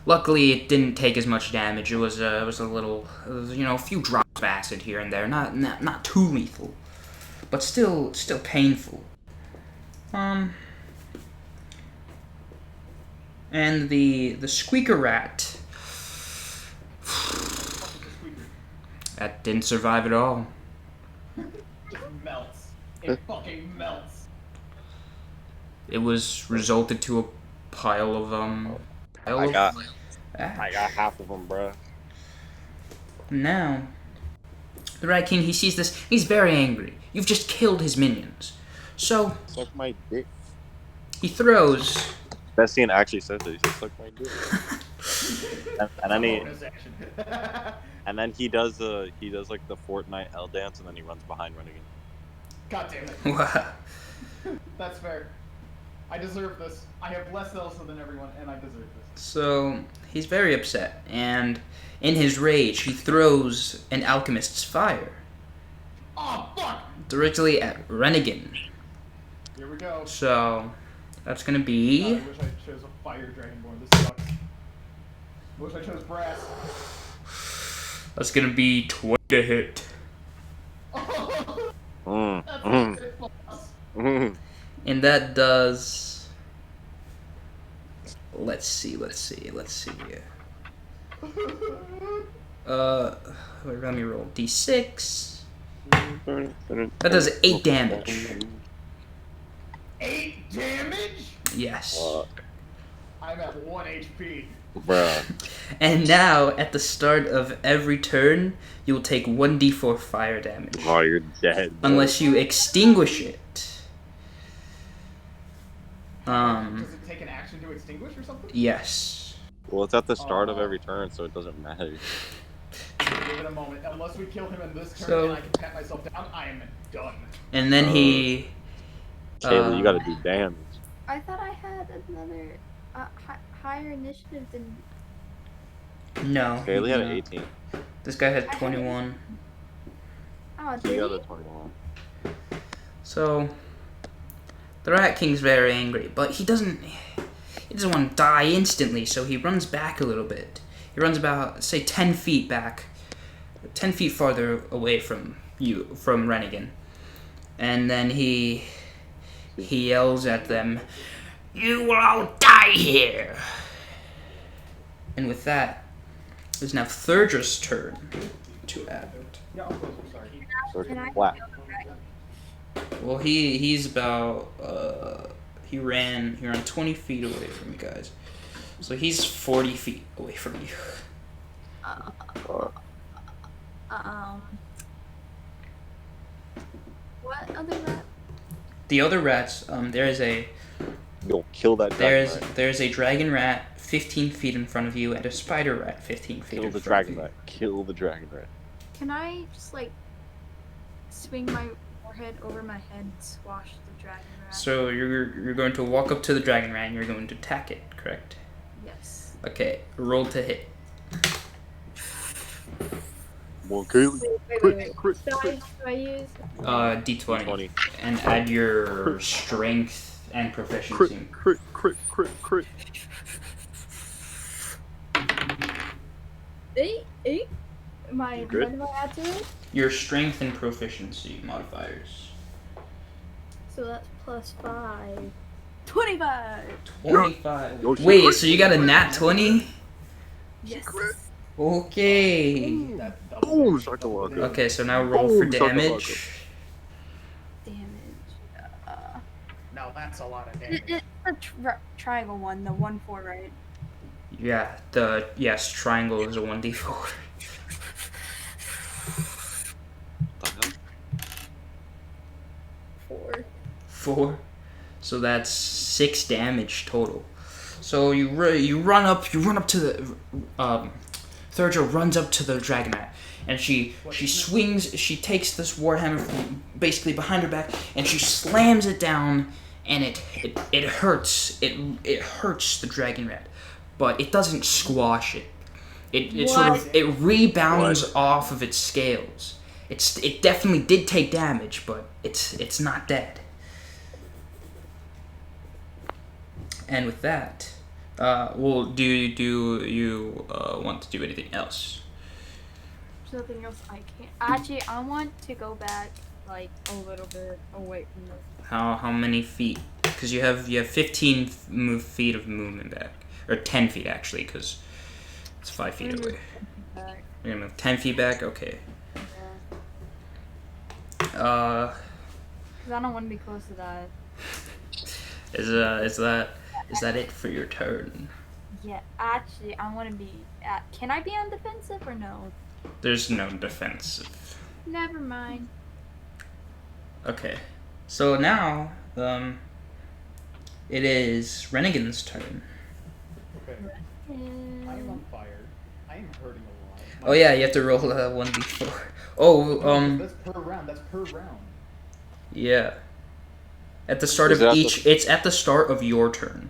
Luckily, it didn't take as much damage. It was a little, a few drops of acid here and there. Not too lethal, but still painful. And the squeaker rat. That didn't survive at all. It melts. It fucking melts. It was resulted to a pile of I got half of them, bruh. Now, the Rat King, he sees this. He's very angry. You've just killed his minions. So Suck my dick. he throws. Vestian actually said that. He said, "Suck my dick." and then he does like the Fortnite L dance, and then he runs behind Renegan. God damn it. That's fair. I deserve this. I have less Elsa than everyone, and I deserve this. So he's very upset, and in his rage, he throws an alchemist's fire. Oh fuck! Directly at Renegan. Here we go. So that's gonna be. I wish I chose a fire dragonborn. This sucks. I wish I chose brass. That's gonna be 20 to hit. That's a hit boss. And that does. Let's see. Let me roll d6. That does 8 damage. 8 damage? Yes. Fuck. I'm at 1 HP. Bruh. And now, at the start of every turn, you will take 1d4 fire damage. Oh, you're dead. Bro. Unless you extinguish it. Does it take an action to extinguish or something? Yes. Well, it's at the start of every turn, so it doesn't matter. Give it a moment. Unless we kill him in this turn So- and I can pat myself down, I am done. And then he... Kayla, you gotta do damage. I thought I had another higher initiative than. No. Kayla had an no. 18. This guy had 21. Oh, You did got he? a 21. So... The Rat King's very angry, but he doesn't want to die instantly, so he runs back a little bit. He runs about, say, 10 feet back. 10 feet farther away from Renegan. And then he yells at them, "You will all die here!" And with that, It's now Thurdra's turn to act. Yeah, I'll close. I'm sorry. So Can I flat. Well, he's about he ran 20 feet away from you guys, so he's 40 feet away from you. What other rat? The other rats, there's a You'll kill that dragon rat. there's a dragon rat 15 feet in front of you and a spider rat 15 feet Kill in the front dragon of you. rat. Kill the dragon rat. Can I just like swing my forehead over my head and squash the dragon rat? So you're going to walk up to the dragon rat and you're going to attack it, correct? Yes. Okay, roll to hit. Well, Kaylee. Wait. Crit, Do I use? D20. 20. And add your strength and proficiency. Crit. 8? My You good? what do I add to it? Your strength and proficiency modifiers. So that's plus 5. 25. 25. Yo, she Wait, crit. so you got a nat 20? Yes. Okay. That double Oh, damage, shakalaka. double damage. Okay, so now roll for Oh, damage. Damage. Now that's a lot of damage. It's the triangle one, the 1-4, right? Yeah, yes, triangle is a 1d4. The hell? 4. 4. So that's 6 damage total. So you run up to the Thurja runs up to the dragon rat, and she swings. She takes this warhammer from basically behind her back, and she slams it down, and it hurts. It hurts the dragon rat, but it doesn't squash it. It sort of it rebounds off of its scales. It definitely did take damage, but it's not dead. And with that, well, do you want to do anything else? There's nothing else I can't. Actually, I want to go back like a little bit away from the. How many feet? Because you have 15 feet of movement back, or 10 feet actually, because it's 5 feet away. Back. You're gonna move 10 feet back. Okay. Yeah. Cause I don't want to be close to that. Is that it for your turn? Yeah. Actually, I want to be. Can I be on defensive or no? There's no defensive. Never mind. Okay. So now, it is Renegan's turn. Okay. I am on fire. I am hurting a lot. Oh yeah, you have to roll a 1d4. Oh, That's per round. That's per round. yeah. At the start Is of that each, it's at the start of your turn.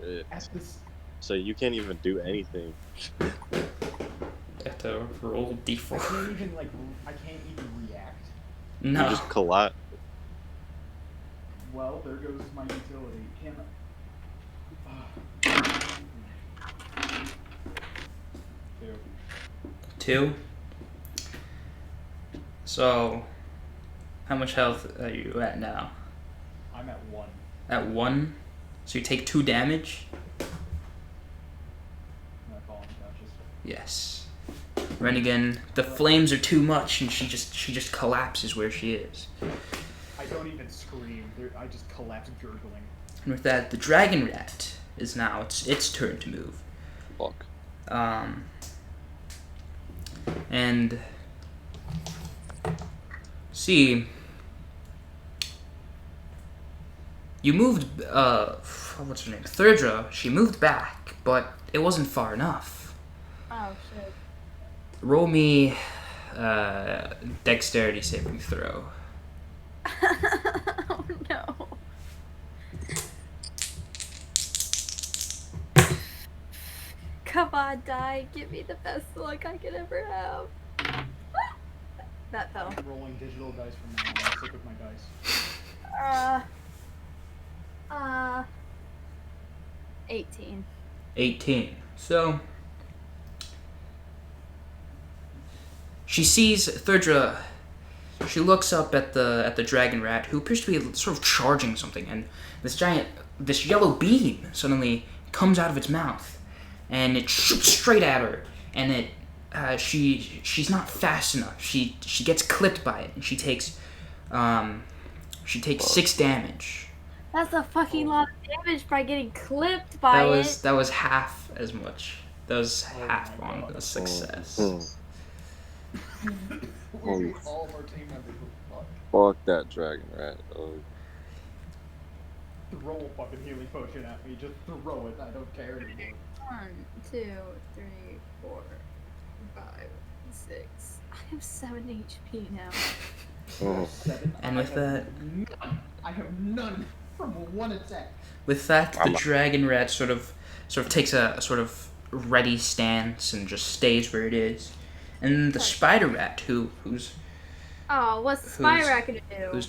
Shit. At this. So you can't even do anything. You have to roll I d4. can't even I can't even react. You No. just collapse. Well, there goes my utility. Can Two. 2. So, how much health are you at now? I'm at 1. At 1. So you take 2 damage. I'm gonna fall unconscious. Yes. Renegan, the flames are too much, and she just collapses where she is. I don't even scream. I just collapse gurgling. And with that, the dragon rat is now its turn to move. Fuck. And see, you moved. What's her name? Deirdre. She moved back, but it wasn't far enough. Oh shit. Roll me dexterity saving throw. Oh no. Come on, die. Give me the best luck I could ever have. That fell. I'm rolling digital dice from now on. I'm sick with my dice. 18. 18. So she sees Deirdre. She looks up at the dragon rat, who appears to be sort of charging something, and this yellow beam suddenly comes out of its mouth, and it shoots straight at her, and she's not fast enough. She gets clipped by it, and she takes 6 damage. That's a fucking lot of damage by getting clipped by it. That was half as much. That was half on the success. Holy All of our team members were fucked. fuck that dragon rat. Throw a fucking healing potion at me. Just throw it. I don't care anymore. 1, 2, 3, 4, 5, 6. I have 7 HP now. Oh. 7. And with that, I have none from one attack. with that, the dragon rat sort of takes a sort of ready stance and just stays where it is. And the spider rat, who's Oh, what's the spider rat gonna do?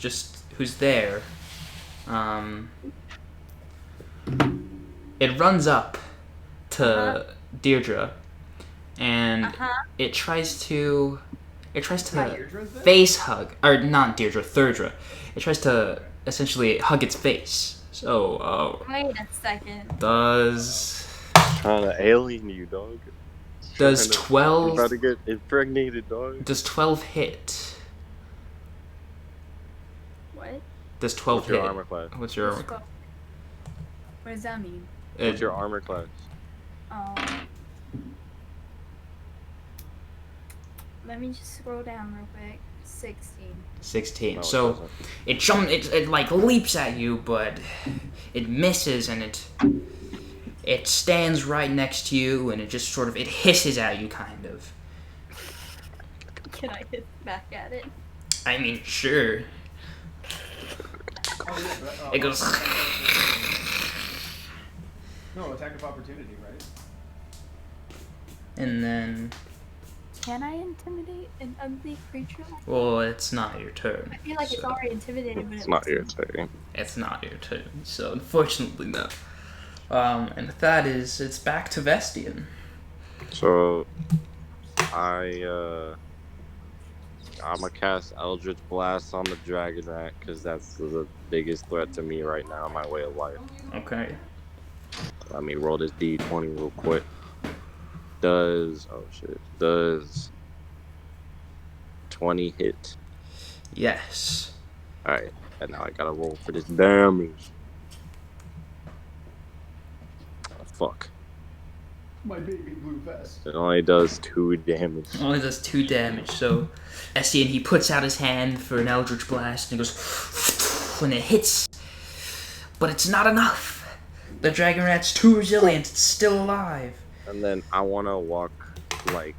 who's there, it runs up to Deirdre, and it tries to Deirdre's there? face hug, or not Deirdre, Thirdra. It tries to essentially hug its face. So, Wait a second. does Trying to alien you, dog. Does Trying to- 12 You're about to get impregnated, dog. Does 12 hit? What? Does 12 What's your hit? armor class? What's your armor? What does that mean? What's your armor class? Let me just scroll down real quick. 16. 16. No, it So doesn't. it like leaps at you, but it misses, and it stands right next to you, and it just sort of it hisses at you, kind of. Can I hit back at it? I mean, sure. It goes. No, attack of opportunity, right? And then, Can I intimidate an ugly creature? well, it's not your turn. I feel like it's already intimidated, but It's not your turn. It's not your turn, so unfortunately, no. And with that it's back to Vestian. So, I'm gonna cast Eldritch Blast on the Dragon Rat, because that's the biggest threat to me right now in my way of life. Okay. Let me roll this D20 real quick. Does 20 hit? Yes. Alright, and now I gotta roll for this damage. Oh, fuck. My baby blue vest. It only does 2 damage. Only does 2 damage, so Vestian, he puts out his hand for an Eldritch Blast, and it goes when it hits, but it's not enough. The Dragon Rat's too resilient, it's still alive. And then I wanna walk, like,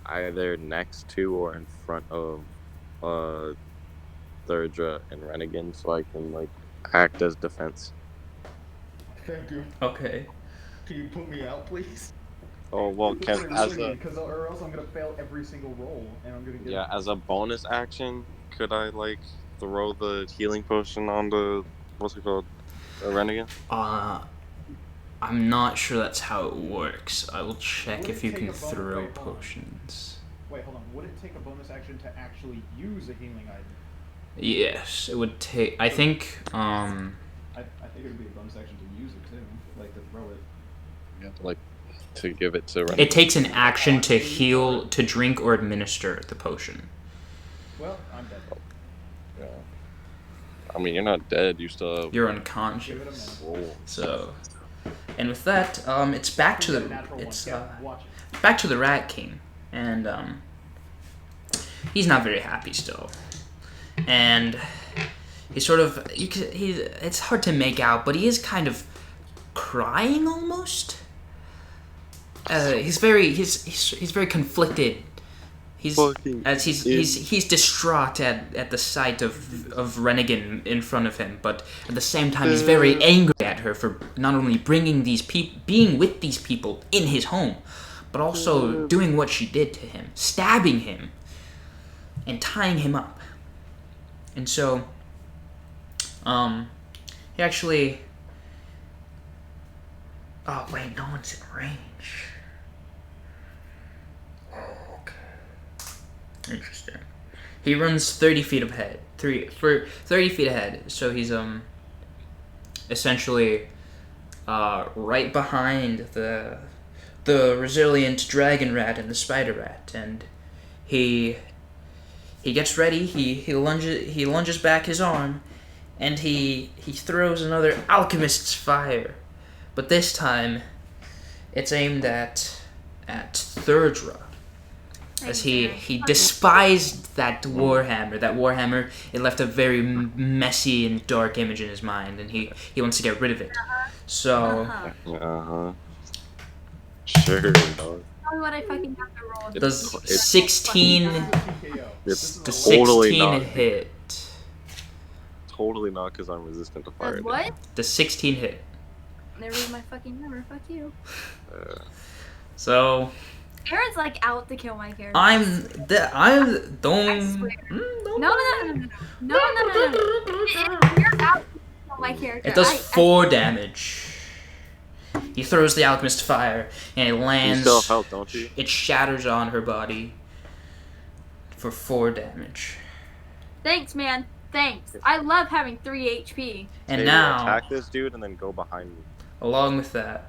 either next to or in front of Deirdre and Renegan, so I can, like, act as defense. Thank you. Okay. Can you put me out, please? Oh, well, Because or else I'm gonna fail every single roll, and I'm gonna get. as a bonus action, could I, like, throw the healing potion on the, what's it called, Renegan? I'm not sure that's how it works. I will check Would if it you take can a bonus- throw wait, hold on. potions. Wait, hold on. Would it take a bonus action to actually use a healing item? Yes, it would take. I think. I think it would be a bonus action to use it too, like to throw it. You have to, like, to give it to Renegan. It takes an action to heal, to drink, or administer the potion. Well, I'm dead. Yeah. I mean, you're not dead, you still have... You're Give it a unconscious. minute. Roll. So, and with that, it's back to Get a the natural one. it's Yeah, watch it. back to the Rat King, and he's not very happy still, and he's sort of it's hard to make out, but he is kind of crying almost. He's very conflicted. He's Fucking he's distraught at the sight of Renegan in front of him, but at the same time he's very angry at her for not only bringing being with these people in his home, but also doing what she did to him, stabbing him and tying him up. And so he actually, oh wait, no one's in range. Interesting. He runs 30 feet ahead. 30 feet ahead. So he's essentially right behind the the resilient dragon rat and the spider rat, and he gets ready. He lunges back his arm, and he throws another alchemist's fire, but this time it's aimed at Deirdre. As he despised that warhammer. That warhammer, it left a very messy and dark image in his mind, and he wants to get rid of it. So Sure, dog. Tell me what I fucking got to roll. does 16 It's the totally 16 not. hit? Totally not, because I'm resistant to fire. Does what? The 16 hit. Never read my fucking number. Fuck you. So Aaron's like out to kill my character. I'm I don't. swear. Don't- No. You're out to kill my character. It does 4 damage. He throws the alchemist fire, and it You lands. still have health, don't you? It shatters on her body for 4 damage. Thanks, man. Thanks. I love having 3 HP. And Taylor, now, attack this dude and then go behind me. along with that,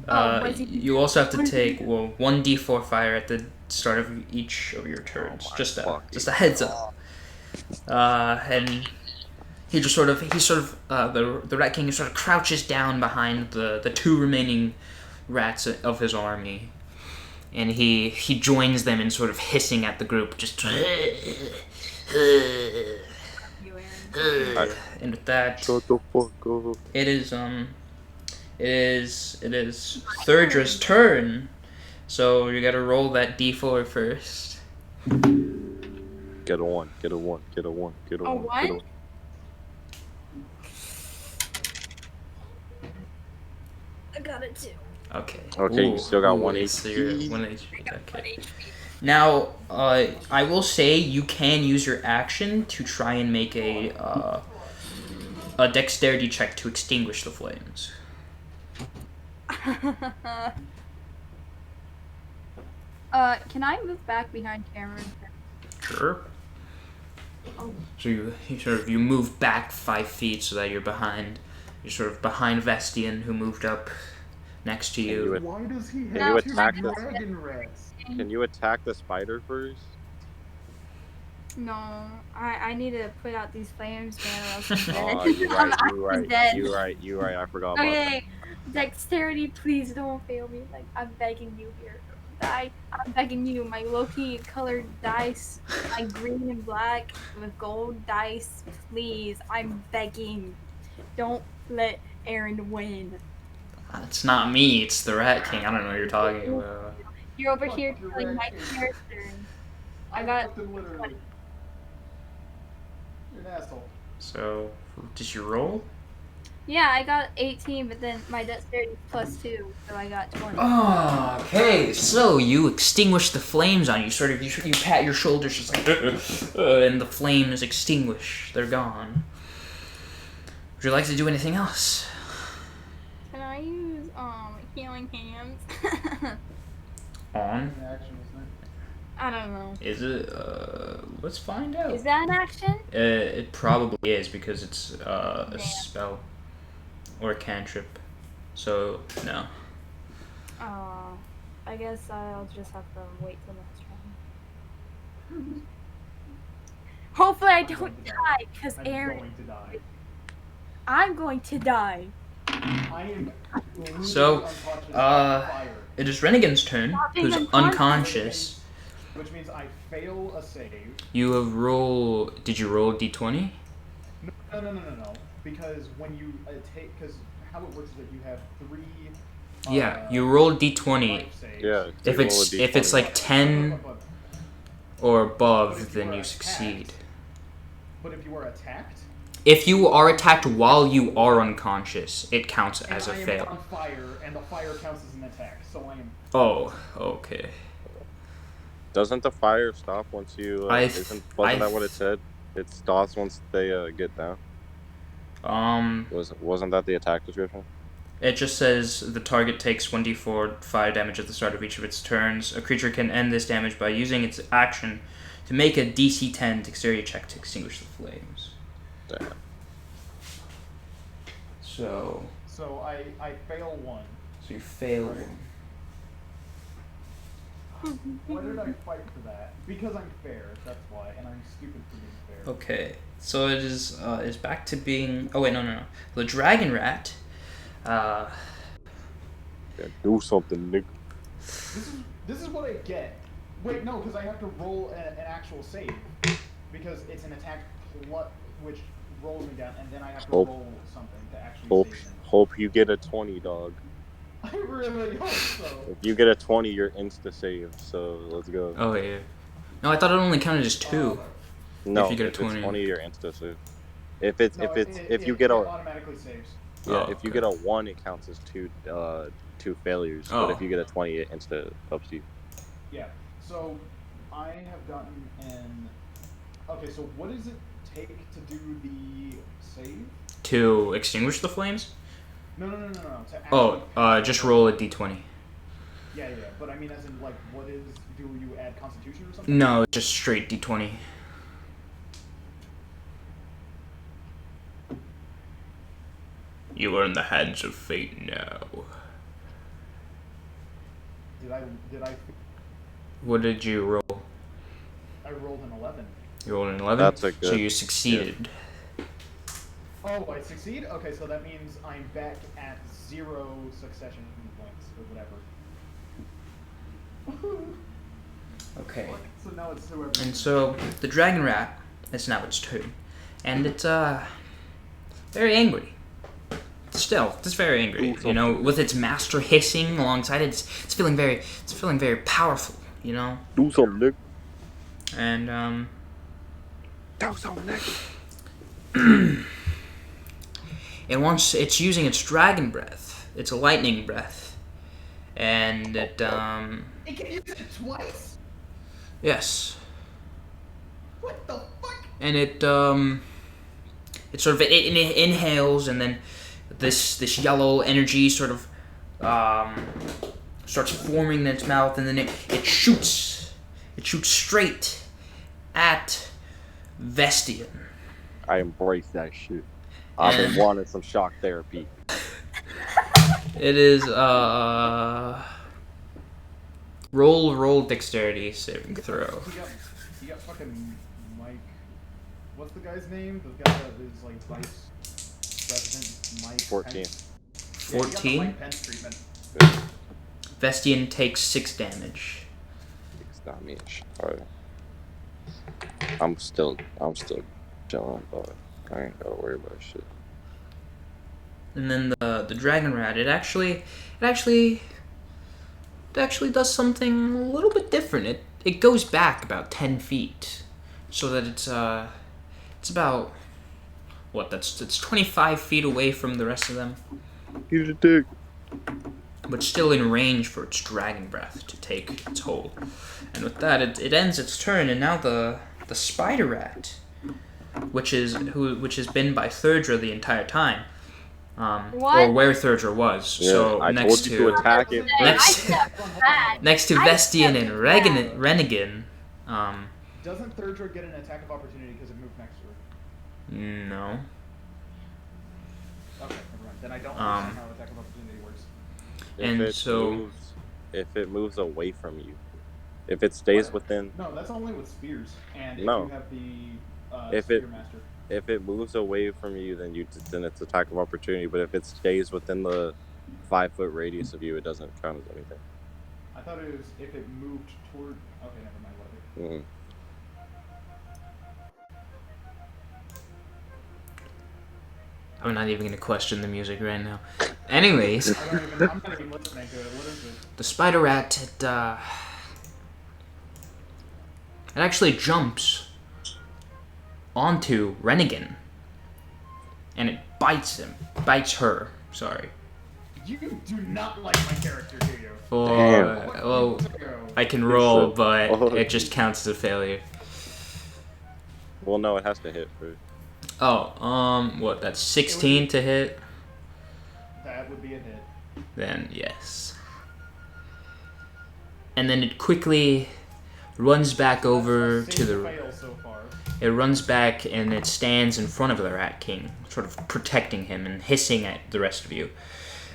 what is he- you also have to what is take 1d4 fire at the start of each of your turns. my Just fucking a heads up. And the Rat King sort of crouches down behind the 2 remaining rats of his army, and he joins them in sort of hissing at the group, just. You, Aaron. And with that, Shut the fuck up. it is Deirdre's turn. So you gotta roll that d4 first. Get a 1, get a 1, get a 1, get a 1. what? Get a 1. I got it too. Okay. Okay, you still got 1 so you're HP. 1 HP. Okay. Now, I will say you can use your action to try and make a dexterity check to extinguish the flames. Can I move back behind Cameron? Sure. Oh. So you move back 5 feet so that you're sort of behind Vestian, who moved up next to you. Why does he you have 2 attack the- dragon rats? Can you attack the spider first? No, I need to put out these flames, man, or else I'm dead. Oh, you're right, I'm dead. you're right. I forgot about that. Okay, dexterity, please don't fail me. Like, I'm begging you here. I'm begging you. My Loki colored dice, my green and black with gold dice, please. I'm begging. Don't let Aaron win. It's not me, it's the Rat King. I don't know what you're talking about. You're over Fuck, here you're killing my right. character. I got fucking literally. You're an asshole. So, did you roll? Yeah, I got 18, but then my dexterity is +2, so I got 20. Okay, so you extinguish the flames on you. Sort of, you pat your shoulders, just like, and the flames extinguish. They're gone. Would you like to do anything else? Can I use healing hands? On? An action, isn't it? I don't know. Is it? Let's find out. Is that an action? It probably is because it's a Damn. spell or a cantrip. So no. I guess I'll just have to wait till next round. Hopefully I don't die, because I'm Aaron, going to die. I'm going to die. I am literally So, unconscious on fire, It is Renegan's turn, Stop being who's unconscious. unconscious. which means I fail a save. You have rolled. Did you roll d20? No. Because when you take, because how it works is that you have 3. Yeah, you roll d20. life saves. Yeah. If roll a it's D20. like 10 or But above, if then are you attacked- succeed. But if you are attacked, If you are attacked while you are unconscious, it counts and as a I am fail. on fire, and the fire counts as an attack, so I am. Oh, okay. Doesn't the fire stop once you? Wasn't that what it said? It stops once they get down. Wasn't that the attack description? It just says the target takes 1d4 fire damage at the start of each of its turns. A creature can end this damage by using its action to make a DC 10 dexterity check to extinguish the flames. Damn. So, So I fail one. So you fail. Why did I fight for that? Because I'm fair, that's why, and I'm stupid for being fair. Okay, so it is back to being. Oh wait, no. The dragon rat. Yeah, do something, nigga. This is what I get. Wait, no, because I have to roll an actual save. Because it's an attack which rolls me down, and then I have to roll something to actually save him. Hope you get a 20, dog. I really hope so. If you get a 20, you're insta save. So let's go. Oh yeah. No, I thought it only counted as 2. No, if you get a if 20. it's 20, you're insta save. If you get it a automatically saves. yeah, Oh, if you okay. get a 1, it counts as two failures. Oh. But if you get a 20, it insta ups you. Yeah. So I have gotten an. Okay, so what does it take to do the save? To extinguish the flames? No. To actually Just roll a d20. Yeah. But I mean, as in, like, what is? Do you add Constitution or something? No, just straight d20. You are in the hands of fate now. Did I? What did you roll? I rolled an 11. You rolled an 11? That's a So good- you succeeded. Oh, I succeed? Okay, so that means I'm back at 0 succession points or whatever. Okay. So now it's whoever. And so the dragon rat, it's now its turn. And it's very angry. Still, it's very angry. You know, with its master hissing alongside it, it's feeling very powerful, you know? Do something, nigga. And Do something, nigga. it's using its dragon breath. It's a lightning breath. And it It can use it twice? yes. What the fuck? And it sort of it inhales, and then this yellow energy sort of starts forming in its mouth, and then it shoots straight at Vestian. I embrace that shit. I've been wanting some shock therapy. It is roll dexterity saving throw. He got fucking Mike. What's the guy's name? The guy that is like vice president, Mike. 14. Pence. 14? Yeah, he got the Mike Pence treatment. Vestian takes 6 damage. 6 damage. Alright. I'm still chilling, but I ain't gotta worry about shit. And then the dragon rat, it actually does something a little bit different. It goes back about 10 feet, so that it's about it's 25 feet away from the rest of them, He's a dick. but still in range for its dragon breath to take its hold. And with that, it ends its turn, and now the spider rat, which has been by Deirdre the entire time. What? Or where Deirdre was. Yeah, so I next told you to attack it. next to Vestian and Renegan. Doesn't Deirdre get an attack of opportunity because it moved next to her? No. Okay, never mind. Then I don't understand how attack of opportunity works. If it moves away from you, if it stays within, No, that's only with spears. And No. if you have the If it- Spearmaster. if it moves away from you, then it's attack of opportunity. But if it stays within the 5-foot radius of you, it doesn't count as anything. I thought it was if it moved toward. Okay, never mind. Whatever. Mm. I'm not even gonna question the music right now. Anyways, I'm not even listening to it. What is it? the spider rat, it actually jumps onto Renegan, and it bites her. Sorry. You do not like my character, do you? Well, I can roll, but it just counts as a failure. Well, no, it has to hit first. Oh, what? That's 16 to hit. That would be a hit. Then yes. And then it quickly runs back over to the. Fail so far. It runs back and it stands in front of the Rat King, sort of protecting him and hissing at the rest of you.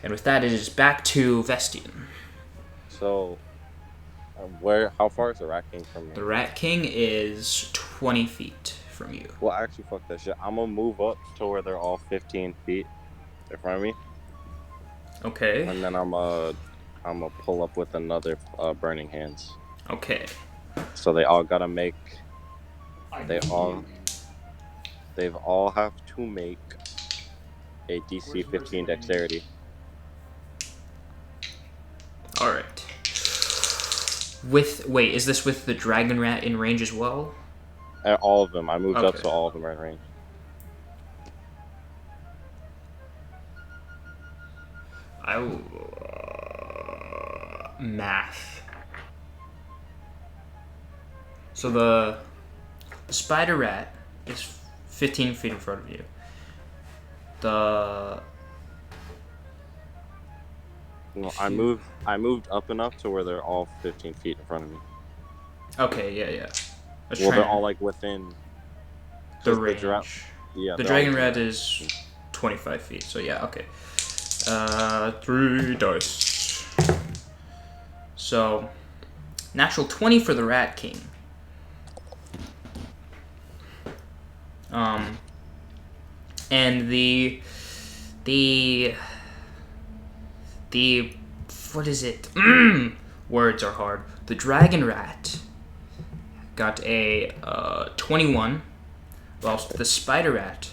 And with that, it is back to Vestian. So, how far is the Rat King from me? The Rat King is 20 feet from you. Well, actually, fuck that shit. I'm gonna move up to where they're all 15 feet in front of me, Okay. and then I'm gonna pull up with another Burning Hands. Okay. So they all gotta make. I They've all have to make a DC 15 Dexterity. All right. Wait, is this with the Dragon Rat in range as well? All of them. I moved up, Okay. so all of them are in range. Math. So the Spider Rat is 15 feet in front of you. No, I moved up enough to where they're all 15 feet in front of me. Okay, yeah. Well, they're all like within the 'cause range. Yeah, The they're all Dragon within Rat range. is 25 feet, so yeah, okay. 3 dice. So, natural 20 for the Rat King. And the what is it? Words are hard. The Dragon Rat got a 21, whilst the Spider Rat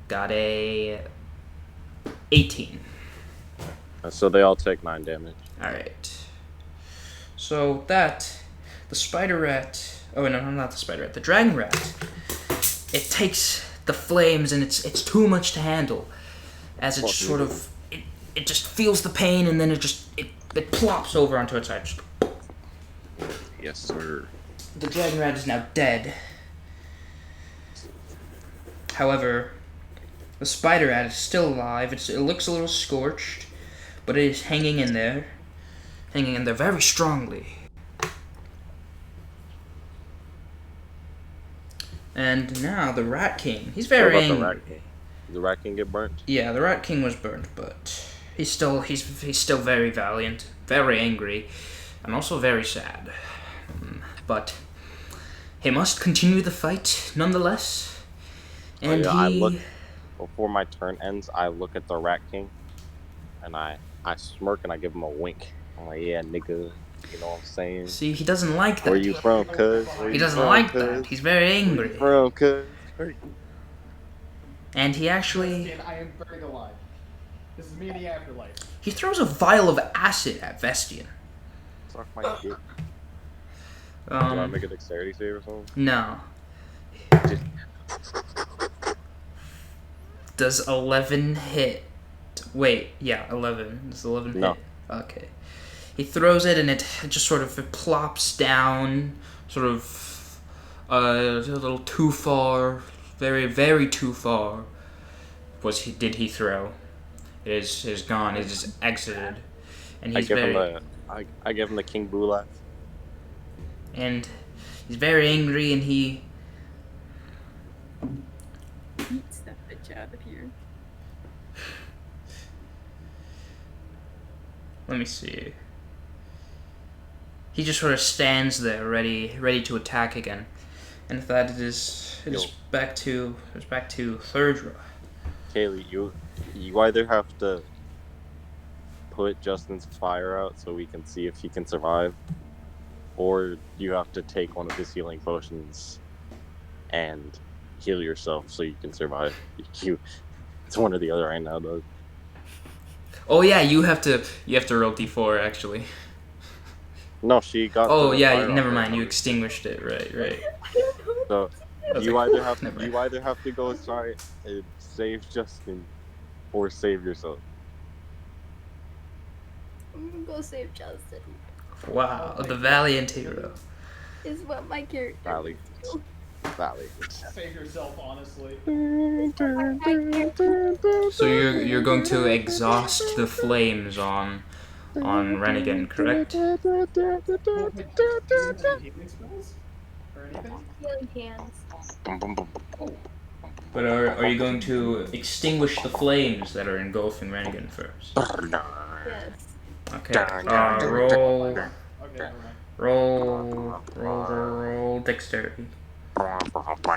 got a 18. So they all take 9 damage. Alright. So the Spider Rat, oh no, not the Spider Rat, the Dragon Rat, it takes the flames and it's too much to handle, as it sort of, it just feels the pain and then it plops over onto its side. Yes, sir. The Dragon Rat is now dead. However, the Spider Rat is still alive. It looks a little scorched, but it is hanging in there very strongly. And now the Rat King. He's very What about angry. the Rat King? Did the Rat King get burnt? Yeah, the Rat King was burnt, but he's still very valiant, very angry, and also very sad. But he must continue the fight nonetheless. And Before my turn ends, I look at the Rat King, and I smirk and I give him a wink. I'm like, yeah, nigga, you know what I'm saying? See, he doesn't like that. Where you from, cuz? He doesn't like that. He's very angry. From, cuz? And he actually... Vestian, I am buried alive. This is me in the afterlife. He throws a vial of acid at Vestian. Suck my dick. Do I make a dexterity save or something? No. Does 11 hit? Wait, yeah, 11. Does 11 No. hit? Okay. He throws it and it just sort of plops down, sort of a little too far, very, very too far. Did he throw? It is gone. It is exited, and I he's give him the King Boo laugh. and he's very angry, and he Beats that bitch out of here. let me see. He just sort of stands there, ready to attack again, and with that it is back to Deirdre. Kaylee, you either have to put Justin's fire out so we can see if he can survive, or you have to take one of his healing potions and heal yourself so you can survive. It's one or the other right now, though. Oh yeah, you have to roll d4 actually. No, she got. Oh the yeah, fire never off mind. You her. extinguished it. Right. So That's you okay. either have Never mind. to go try and save Justin, or save yourself. I'm gonna go save Justin. Wow, the valiant hero. Is what my character. Valley. Save yourself, honestly. So you're going to exhaust the flames on Renegan, correct? Healing spells? Or anything? Healing hands. Boom, boom, boom. But are you going to extinguish the flames that are engulfing Renegan first? Yes. Okay. Roll. Okay, never mind. Roll dexterity. Okay.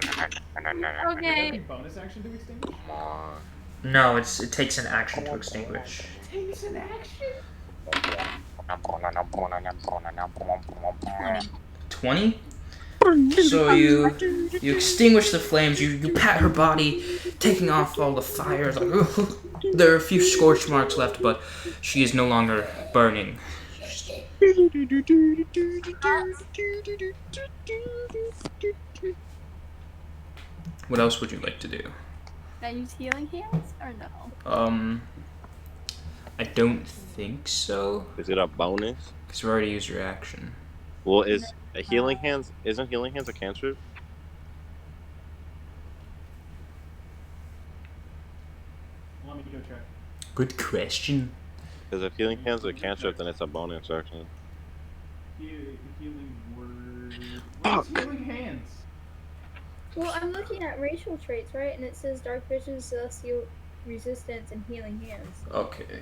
Any bonus action to extinguish? No, it takes an action to extinguish. Takes an action? 20? So you extinguish the flames, you pat her body, taking off all the fire. Like, there are a few scorch marks left, but she is no longer burning. What else would you like to do? Can I use healing hands or no? I don't think so, Is it a bonus? because we already used your action. Well, is a healing hands? Isn't healing hands a cantrip? Let me go check. Good question. Because if healing hands is a cantrip, then it's a bonus action. Healing word. What's healing hands? Well, I'm looking at racial traits, right? And it says dark vision, celestial resistance, and healing hands. Okay.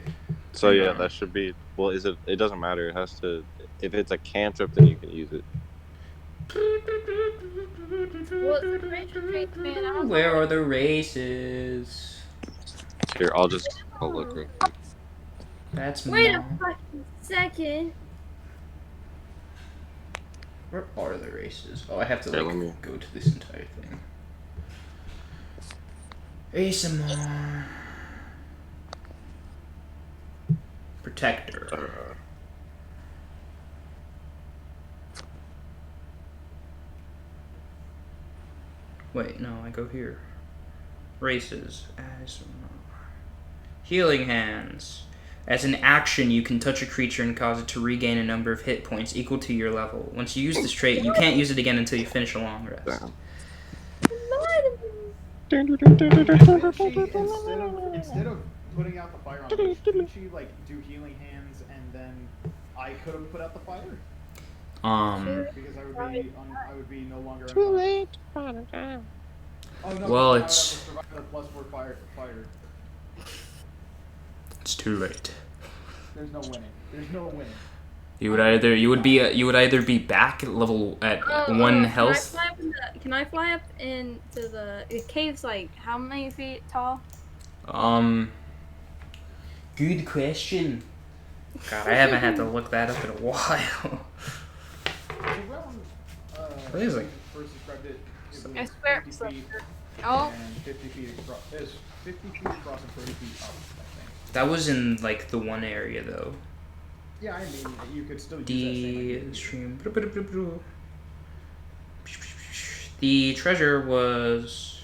So yeah, that should be. Well, is it? It doesn't matter. It has to. If it's a cantrip, then you can use it. Well, it's racial traits, man. I don't Where are the races? Here, I'll look real quick. That's Wait a mom. fucking second. Where are the races? Oh, I have to Here, let me- go to this entire thing. ASMR. Protector. Wait, no, I go here. Races. ASMR. Healing hands. As an action, you can touch a creature and cause it to regain a number of hit points equal to your level. Once you use this trait, you can't use it again until you finish a long rest. Instead of putting out the fire on me, couldn't she like do healing hands and then I could have put out the fire? Because I would be no longer too late. Oh no! Well, I would have to it's survive the +4 fire. it's too late. There's no winning. There's no winning. You would either be back at level at 1 health. Can I fly up into the cave's like how many feet tall? Good question. God, I haven't had to look that up in a while. What is it? First described it. It I was swear 50 feet Oh, and 50 feet across. It's 50 feet across and 30 feet up. I think. That was in like the one area though. Yeah, I mean you could still use The that same stream. The treasure was.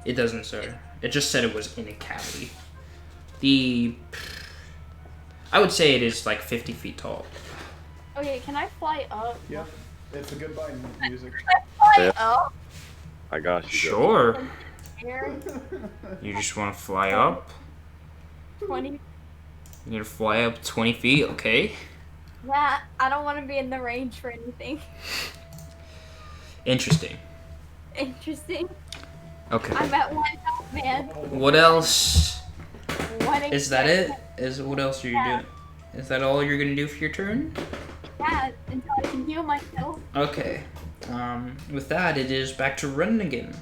It doesn't, sir. It just said it was in a cavity. I would say it is like 50 feet tall. okay. Can I fly up? Yeah, it's a goodbye music. Fly Yeah. up I got you. Sure. here. You just want to fly up? 20. You're gonna fly up 20 feet, okay? Yeah, I don't want to be in the range for anything Interesting. interesting. Okay. I'm at 1 health, man. What else? One Is that it? What else are you doing? Is that all you're gonna do for your turn? Yeah, until I can heal myself. Okay. With that, it is back to Renegan.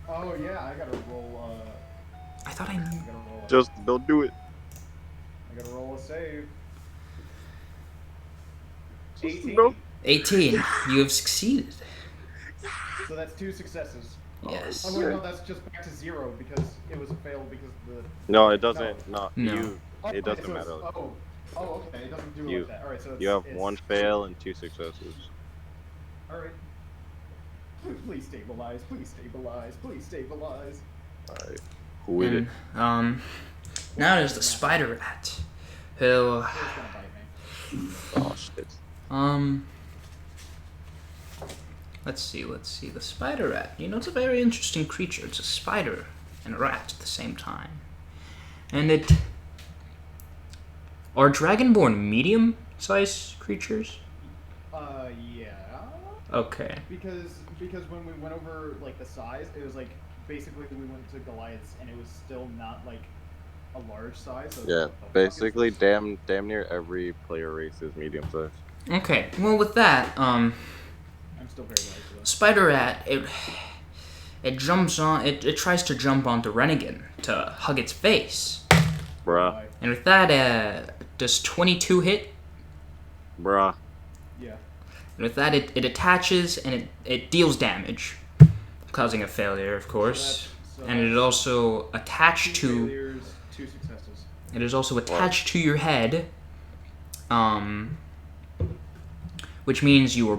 Oh yeah, I gotta roll. I thought I knew. I gotta roll. Just don't do it. I gotta roll a save. 18. No. 18. You have succeeded. So that's 2 successes. Yes. Oh wait, no, that's just back to 0 because it was a fail because the. No, it doesn't. No, No. you. Oh, It doesn't so it's- matter. Oh, okay. It doesn't do You- like that. All right, so it's, You have it's, 1 fail and 2 successes. All right. Please stabilize. Please stabilize. Please stabilize. Alright. Who is it? And, now it is the spider rat. Who, It's gonna bite me. Oh shit. let's see. The spider rat. You know, it's a very interesting creature. It's a spider and a rat at the same time. And are dragonborn medium-sized creatures? Yeah. Okay. Because when we went over like the size, it was like basically we went to Goliath's and it was still not like a large size. So Yeah, what the fuck is basically, this? damn near every player race is medium size. Okay. Well, with that, I'm still very wise though. Spider Rat, it jumps on. It tries to jump onto Renegan to hug its face, Bruh. and with that, does 22 hit? Bruh. Yeah. And with that, it attaches and it deals damage, causing a failure, of course. And it is also attached Two to. failures, 2 successes. It is also attached to your head, which means you were,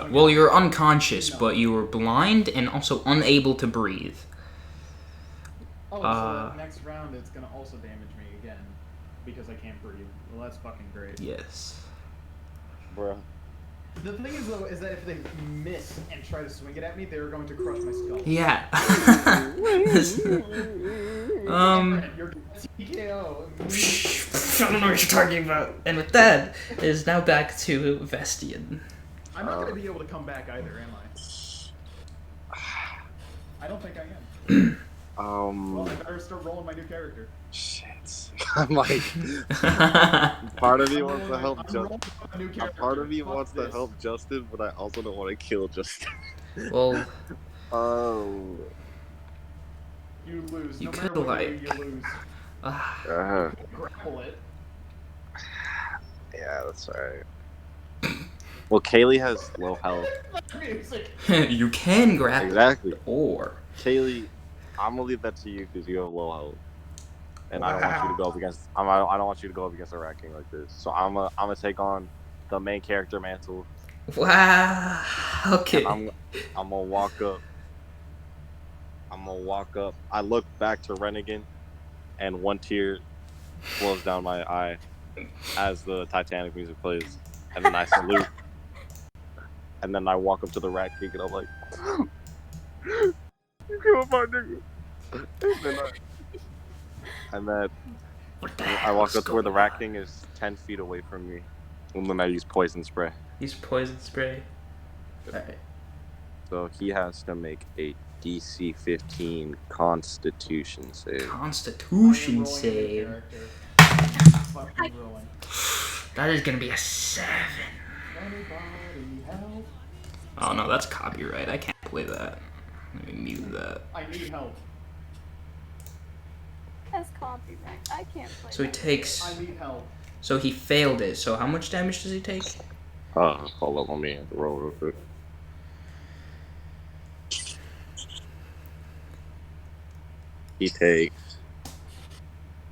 well, you're unconscious, but you were blind and also unable to breathe. Oh, so that next round it's gonna also damage me again because I can't breathe. Well, that's fucking great. Yes. Bruh. The thing is though, is that if they miss and try to swing it at me, they're going to crush my skull. Yeah. You're TKO. I don't know what you're talking about. And with that, it is now back to Vestian. I'm not gonna be able to come back either, am I? I don't think I am. Well, I better start rolling my new character. Shit. I'm like, part of me wants to help Justin. Part of me wants to help Justin, but I also don't want to kill Justin. Well, Oh. You lose. You No could, matter what like- you do, you lose. Grapple it. Yeah, that's alright. Well, Kaylee has low health. Music. you can grab Exactly. or. Kaylee, I'm gonna leave that to you because you have low health, and I don't want you to go up against. I don't want you to go up against a Rat King like this. So I'm gonna take on the main character mantle. Wow. Okay. And I'm gonna walk up. I look back to Renegan, and one tear flows down my eye as the Titanic music plays, and then I salute. And then I walk up to the Rat King, and I'm like, "You killed my nigga." And then What the I hell walk is up to where the going Rat on? King is 10 feet away from me, and then I use poison spray. Use poison spray. Alright. So he has to make a DC 15 Constitution save. Constitution I am rolling a new save. character. I'm fucking rolling. That is gonna be a 7. Anybody help? Oh no, that's copyright. I can't play that. Let me mute that. I need help. That's copyright. I can't play. So he that. takes. I need help. So he failed it. So how much damage does he take? Hold up, let me roll real quick. He takes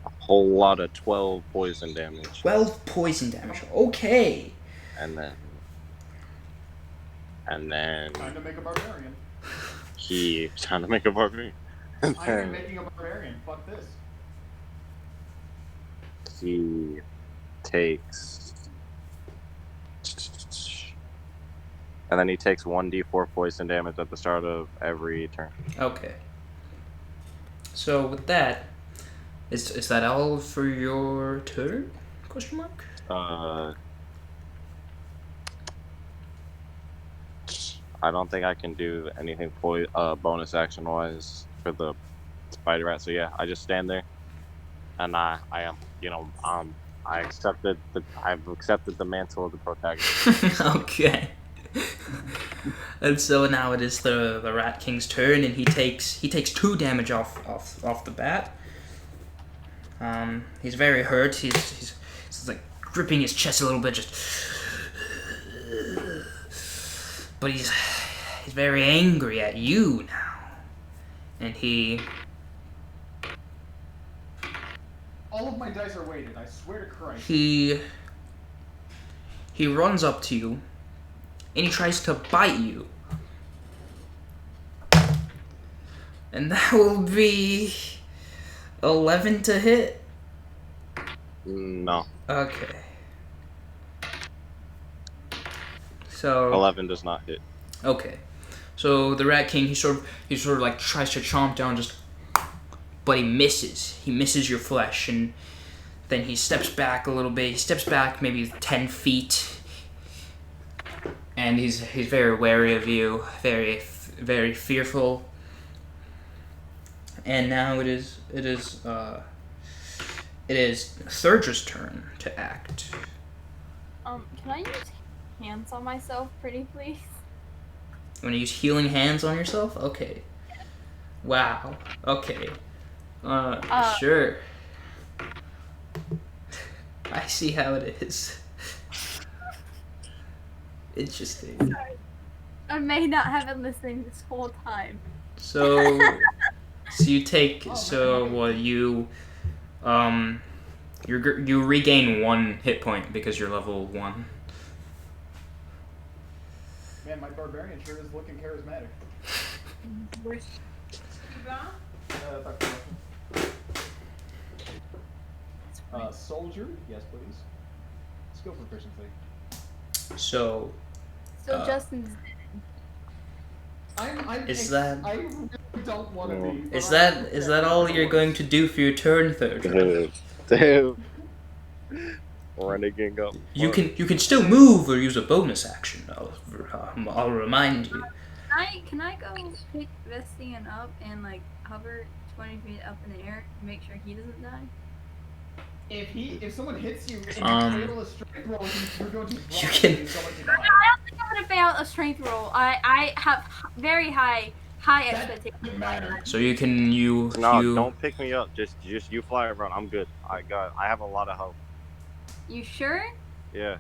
a whole lot of 12 poison damage, 12 poison damage. Okay. and then Time to make a barbarian. he's trying to make a barbarian. And I am then making a barbarian. Fuck this. he takes, and then he takes 1d4 poison damage at the start of every turn. Okay. So with that, is that all for your turn? Question mark. I don't think I can do anything bonus action wise for the spider rat. So yeah, I just stand there, and I am, I've accepted the mantle of the protagonist. Okay. And so now it is the Rat King's turn, and he takes 2 damage off the bat. He's very hurt. He's like gripping his chest a little bit, just. But he's very angry at you now, and he. All of my dice are weighted. I swear to Christ. He runs up to you, and he tries to bite you. And that will be 11 to hit. No, Okay. So 11 does not hit. okay. So the Rat King, he sort of like tries to chomp down, but he misses. He misses your flesh, and then he steps back a little bit. He steps back maybe 10 feet. and he's very wary of you, very fearful. And now it is Thurdra's turn to act. Can I use hands on myself, pretty please? You want to use healing hands on yourself? Okay. Wow. Okay. Sure. I see how it is. Interesting. I may not have been listening this whole time. So you take you regain 1 hit point because you're level 1. Man, my barbarian sure is looking charismatic. Soldier, yes please. Skill proficiency. So Justin's I really don't want to be. is that all you're going to do for your turn, Thurdragon? Damn. Running up. You can still move or use a bonus action. I'll remind you. Can I go pick Vestian up and like hover 20 feet up in the air to make sure he doesn't die? If someone hits you and you fail a strength roll, you're going to drop. You can. I don't think I'm gonna fail a strength roll. I have very high expectations. So you can Don't pick me up. Just you fly around. I'm good. I have a lot of health. You sure? Yeah.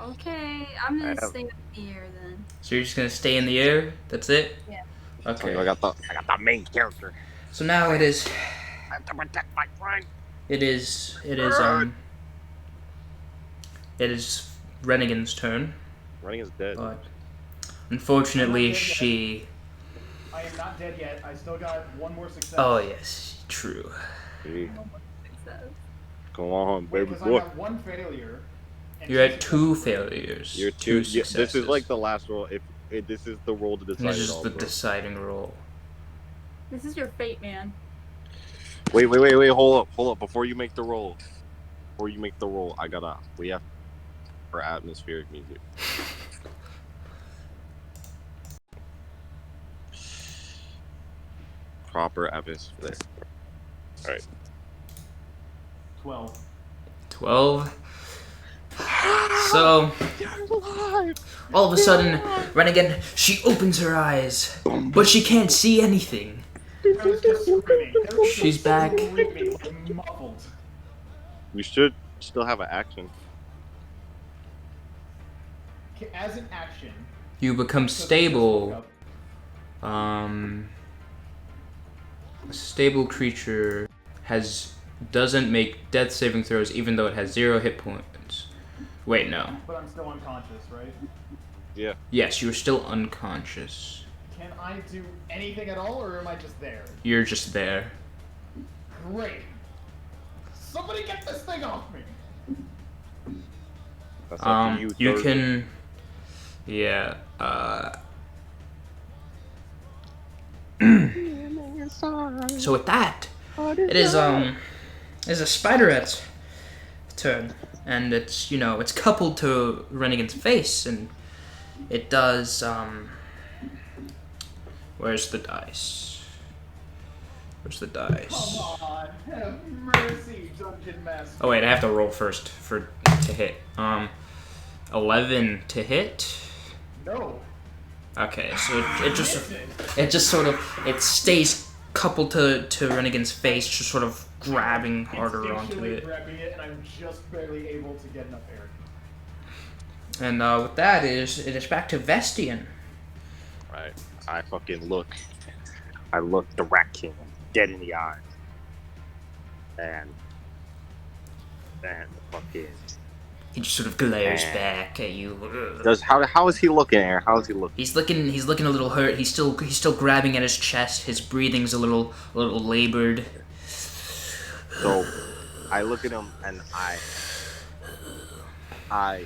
Okay, I'm gonna stay up in the air then. So you're just gonna stay in the air? That's it? Yeah. Okay. I got the main character. So now it is. I have to protect my friend. It is Renegan's turn. Renegan's dead. But unfortunately, she. I am not dead yet. I still got 1 more success. Oh yes, true. Hey, Success. come on, baby Because boy. I got 1 failure. and You're 2 at 2 successes. failures. You're 2 2. successes. This is like the last roll. If this is the roll to decide This it is all. the bro. deciding roll. This is your fate, man. Wait, hold up. Before you make the roll, we have for atmospheric music. Proper atmosphere. Alright. 12. 12. So, all of a sudden, Renegan, she opens her eyes, but she can't see anything. I was just screaming. There was She's just back. Screaming, like, muffled. We should still have an action. As an action. You become because I just stable. woke up, A stable creature doesn't make death saving throws even though it has 0 hit points. Wait, no. But I'm still unconscious, right? Yeah. Yes, you're still unconscious. Can I do anything at all, or am I just there? You're just there. Great. Somebody get this thing off me. That's up to You Thursday. can. Yeah. So with that, it is a spideret's turn, and it's coupled to Renegan's face, and it does Where's the dice? Where's the dice? Come on, have mercy, Dungeon Master. Oh wait, I have to roll first to hit. 11 to hit. No. Okay, so it just sort of stays coupled to Renegan's face, just sort of grabbing harder onto Instinctually it. grabbing it, and I'm just barely able to get enough air. And with that it is back to Vestian. Right. I fucking look. I look the Rat King dead in the eyes. And fucking. He just sort of glares back at you. How is he looking, Aaron? How is he looking? He's looking a little hurt. He's still grabbing at his chest. His breathing's a little labored. So I look at him and I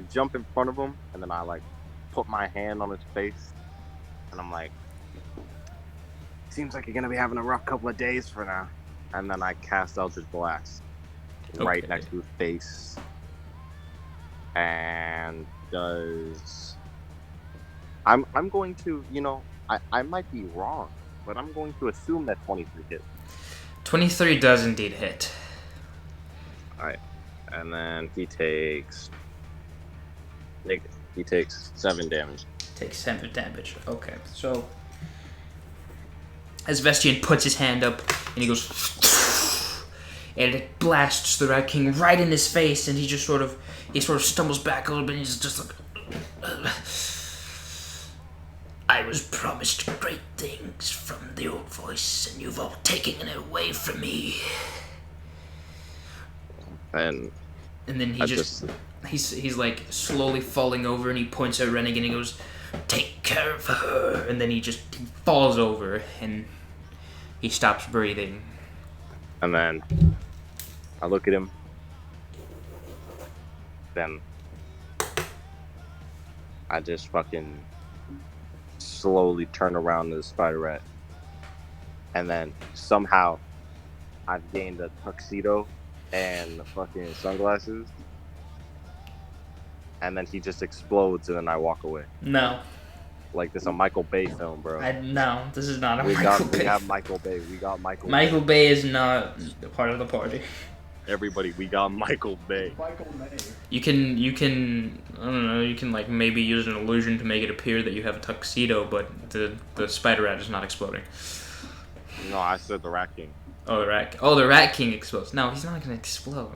jump in front of him and then I like put my hand on his face and I'm like, seems like you're gonna be having a rough couple of days for now. And then I cast Eldritch Blast right Okay. next to his face. And does I'm going to, I might be wrong, but I'm going to assume that 23 hits. 23 does indeed hit. Alright. And then he takes 7 damage. Takes 7 damage. Okay, so as Vestian puts his hand up and he goes, and it blasts the Rat King right in his face, and he sort of stumbles back a little bit, and he's just like, I was promised great things from the old voice, and you've all taken it away from me. And then he I he's like slowly falling over, and he points at Renegan and he goes, Take care of her. and then he falls over and he stops breathing. And then I look at him. Then I just fucking slowly turn around to the spider rat. And then somehow I've gained a tuxedo and fucking sunglasses. And then he just explodes, and then I walk away. No. Like this a Michael Bay film, bro. No, this is not a We Michael Bay. have Michael Bay. We got Michael Michael Bay is not a part of the party. Everybody, we got Michael Bay. Michael May. You can I don't know, you can like maybe use an illusion to make it appear that you have a tuxedo, but the spider rat is not exploding. No, I said the Rat King. The Rat King explodes. No, he's not gonna explode.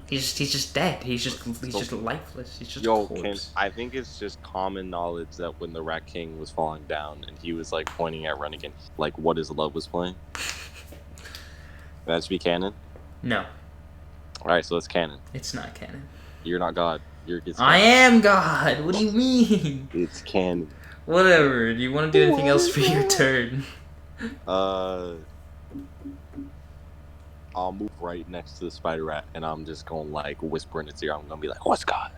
He's just dead. He's just lifeless. He's just a corpse. I think it's just common knowledge that when the Rat King was falling down and he was like pointing at Renegan, like What Is Love was playing. That should be canon. No. Alright, so it's canon. It's not canon. You're not God. I am God. What do you mean? It's canon. Whatever. Do you want to do anything else for your turn? I'll move right next to the spider rat, and I'm just gonna like whisper in its ear. I'm gonna be like, "What's God?"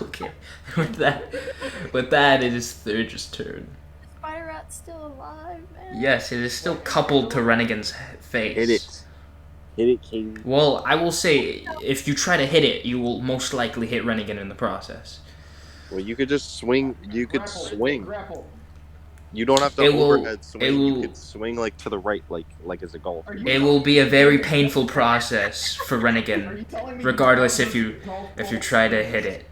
Okay. With that, it is Deirdre's turn. The spider rat's still alive, man. Yes, it is still coupled to Renegan's face. Hit it, King. Well, I will say, if you try to hit it, you will most likely hit Renegan in the process. Well, you could just swing. You could Grapple, swing. Grapple. You don't have to It will- overhead swing. it You will- could swing like to the right, like as a golf. It will be a very painful process for Are Renegan, you telling me regardless you if you golf try to hit it.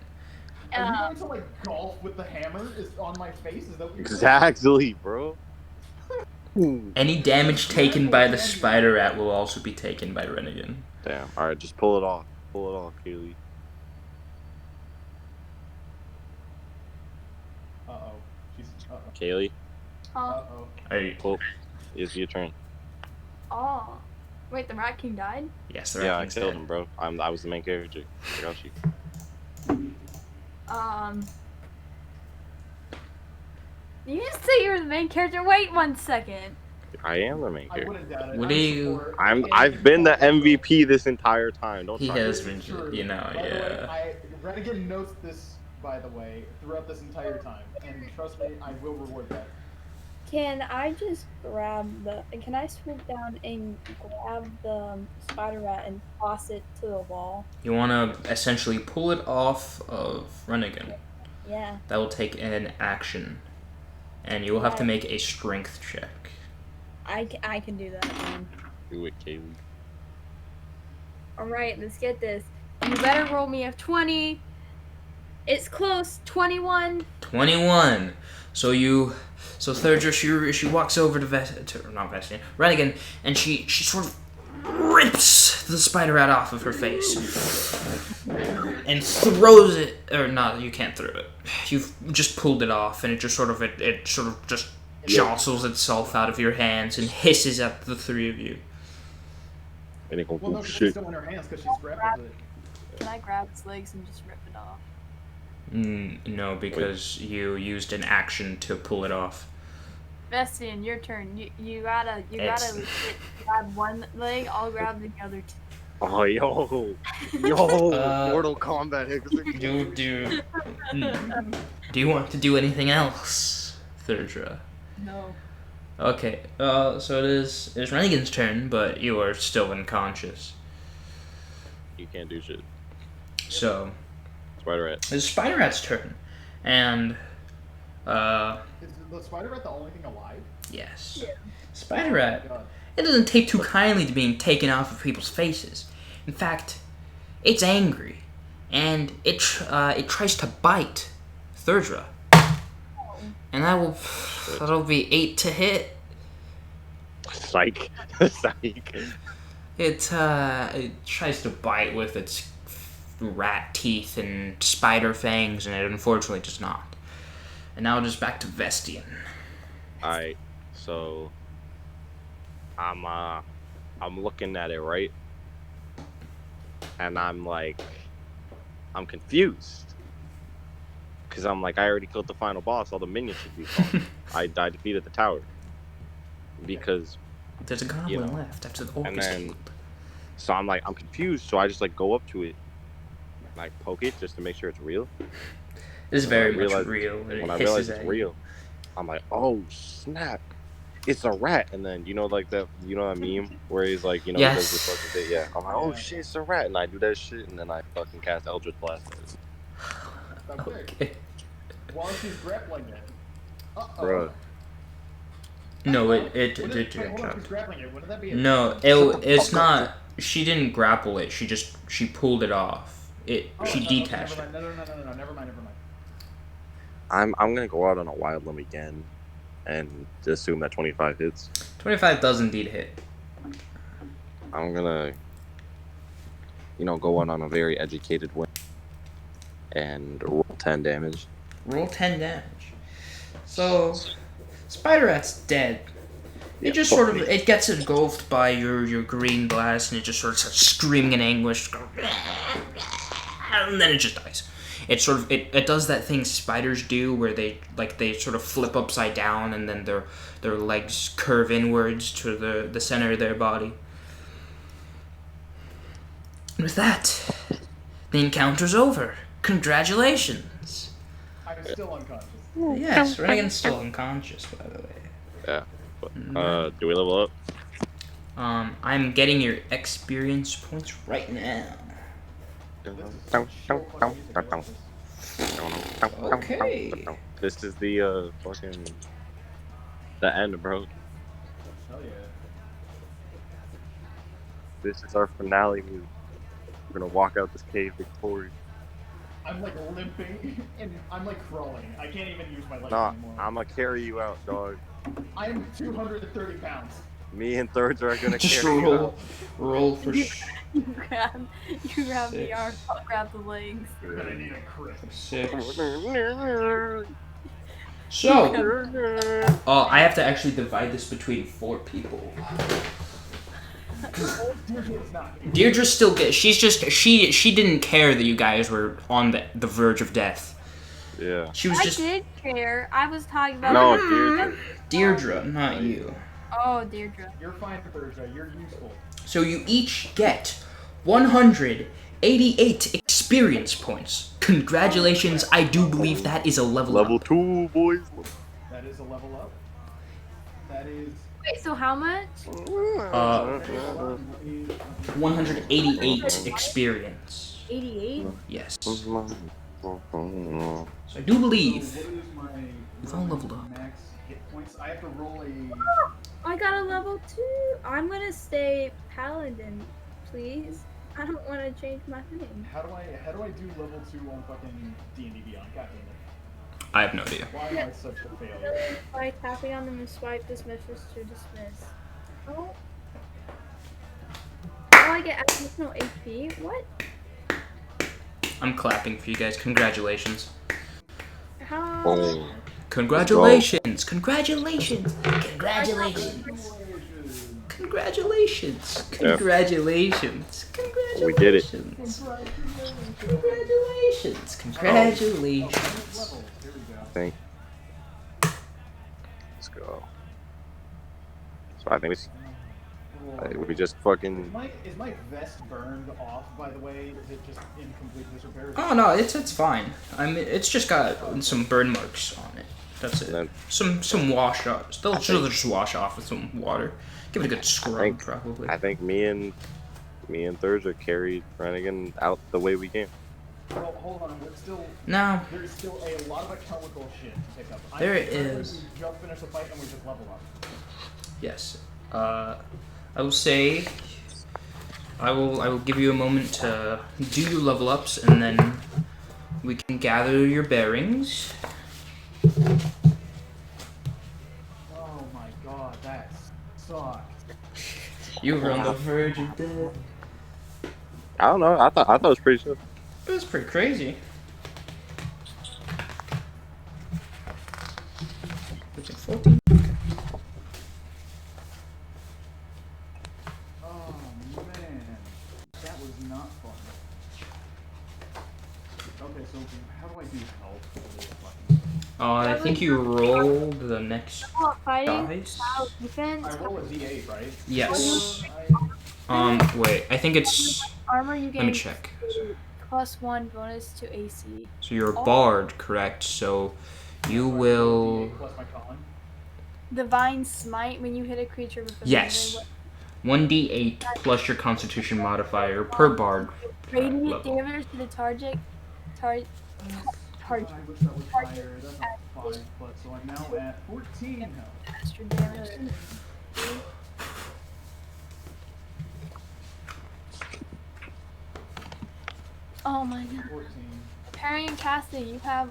Are you going to like golf with the hammer is on my face? Is that what you're Exactly, bro. Any damage taken by the spider rat will also be taken by Renegan. Damn. All right, just pull it off. Pull it off, Kaylee. Uh-oh. She's Kaylee, uh-oh. Hey. pull. It's your turn. Oh. Wait, the Rat King died? Yes, the Yeah, rat I king's killed dead. him, bro. I was the main character. I got you. You didn't say you were the main character. Wait 1 second. I am the main I character. wouldn't doubt it. What do you- support I've been the MVP this entire time. Don't He try has to- been, True. you know, By the way, yeah. Renegan notes this, by the way, throughout this entire time, and trust me, I will reward that. Can I just grab the? Can I swoop down and grab the spider rat and toss it to the wall? You want to essentially pull it off of Renegan. Yeah. That will take an action. And you will have to make a strength check. I can do that then. Do it, Kaylee. Alright, let's get this. You better roll me a 20. It's close. 21. 21. So Deirdre, she walks over to Vestian, Renegan, and she sort of rips the spider rat off of her face and throws it. Or no, you can't throw it. You've just pulled it off, and it just sort of just jostles itself out of your hands and hisses at the three of you. And it Well, gonna no, do 'cause she's shit. still in her hands because she's grappled it. Can I grab its legs and just rip it off? No, because you used an action to pull it off. Vestian, your turn. You gotta It's- legit grab one leg. I'll grab the other two. Oh, yo, Mortal Kombat. Do you want to do anything else, Deirdre? No. Okay, so it's Renegan's turn, but you are still unconscious. You can't do shit. So Spider rat. it's Spider Rat's turn, And Is the spider rat the only thing alive? yes, Yeah. spider rat. God. It doesn't take too kindly to being taken off of people's faces. In fact, it's angry, and it tries to bite Deirdre, and that'll be 8 to hit. Psych. Psych. It tries to bite with its rat teeth and spider fangs, and it unfortunately does not. And now just back to Vestian. Alright, so I'm looking at it, right? And I'm confused. Cause I'm like, I already killed the final boss, all the minions should be gone. I defeated the tower. Because There's a goblin left after the orc and is then killed. so I'm confused, so I just go up to it, poke it just to make sure it's real. It's And very I much realized- real. When I realize it's real, I'm like, oh snap, it's a rat. And then that meme where he's like, he Yes. does this fucking thing. Yeah, I'm like, oh shit, it's a rat, and I do that shit, and then I fucking cast Eldritch Blast at it. Okay. Okay. While she's grappling it. Uh-oh. Bruh. No, it Wait, did hold on, she's grappling it. Wouldn't that be a No, it's not. She didn't grapple it. She pulled it off. She detached it. Never mind. Never mind. I'm gonna go out on a wild limb again, and assume that 25 hits. 25 does indeed hit. I'm gonna, go on a very educated win, and roll 10 damage. Roll 10 damage. So, Spider Rat's dead. It just sort of, it gets engulfed by your green blast, and it just sort of starts screaming in anguish, and then it just dies. It does that thing spiders do, where they sort of flip upside down, and then their legs curve inwards to the center of their body. And with that, the encounter's over. Congratulations. I'm still unconscious. Yes, Renegan's still unconscious, by the way. Yeah. Do we level up? I'm getting your experience points right now. Okay. This is the fucking the end, bro. Hell yeah. This is our finale move. We're gonna walk out this cave victorious. I'm limping and I'm crawling. I can't even use my legs Nah, anymore. I'm gonna carry you out, dog. I'm 230 pounds. Me and Thirds are gonna Just carry you out. roll for You grab the arm, I'll grab the legs. You're gonna need a crit. 6. So, I have to actually divide this between 4 people. Deirdre's not. Deirdre still gets. She didn't care that you guys were on the verge of death. Yeah. She was I just did care. I was talking about. No, Deirdre. Deirdre, not you. Oh, Deirdre. You're fine, Thursday. You're useful. So you each get 188 experience points. Congratulations! I do believe that is a level Level up. 2, boys. That is a level up. That is. Wait, so how much? 188 experience. 88? Yes. So So I do believe So what is my we've all leveled up. max hit points? I have to roll a. I got a level 2. I'm gonna stay paladin, please. I don't want to change my name. How do I do level 2 on fucking D&D Beyond? God damn it! I have no idea. Why am I such a failure? By tapping on the swipe dismisses to dismiss. Oh. I get additional HP? What? I'm clapping for you guys. Congratulations. How? Boom. Congratulations. Congratulations. Congratulations. Congratulations. Yeah. Congratulations. We did it. Congratulations. Congratulations. Congratulations. Levels. Here we go. Think. Let's go. So I think we just fucking. Is my vest burned off, by the way? Is it just in complete disrepair? Oh no, it's fine. I mean, it's just got some burn marks on it. That's it. Then- Some wash off. They'll just wash off with some water. Give it a good scrub, probably. I think me and Thursday carried Renegan out the way we came. Well, hold on. We're still. No. There's still a lot of chemical shit to pick up. There it is. We just finished the fight and we just level up. Yes. I will say. I will give you a moment to do your level ups, and then we can gather your bearings. Oh my god, that sucked. You were on the verge of death. I don't know. I thought it was pretty simple. It was pretty crazy. It's at 14. Oh man, that was not fun. Okay, so how do I do health? I think you rolled the next Fighting, dice. style, defense, I roll a d8, right? Yes. Wait. I think it's. armor you Let me gain check. +1 bonus to AC. So you're a bard, correct? So you will. Plus my con. Divine Smite when you hit a creature with a Yes. 1d8 plus your Constitution modifier per bard. radiant level. damage to the target. I wish that was higher. That's not 5 plus, so I'm now at 14 health. Extra damage. Oh my god. 14. Parrying and casting, you have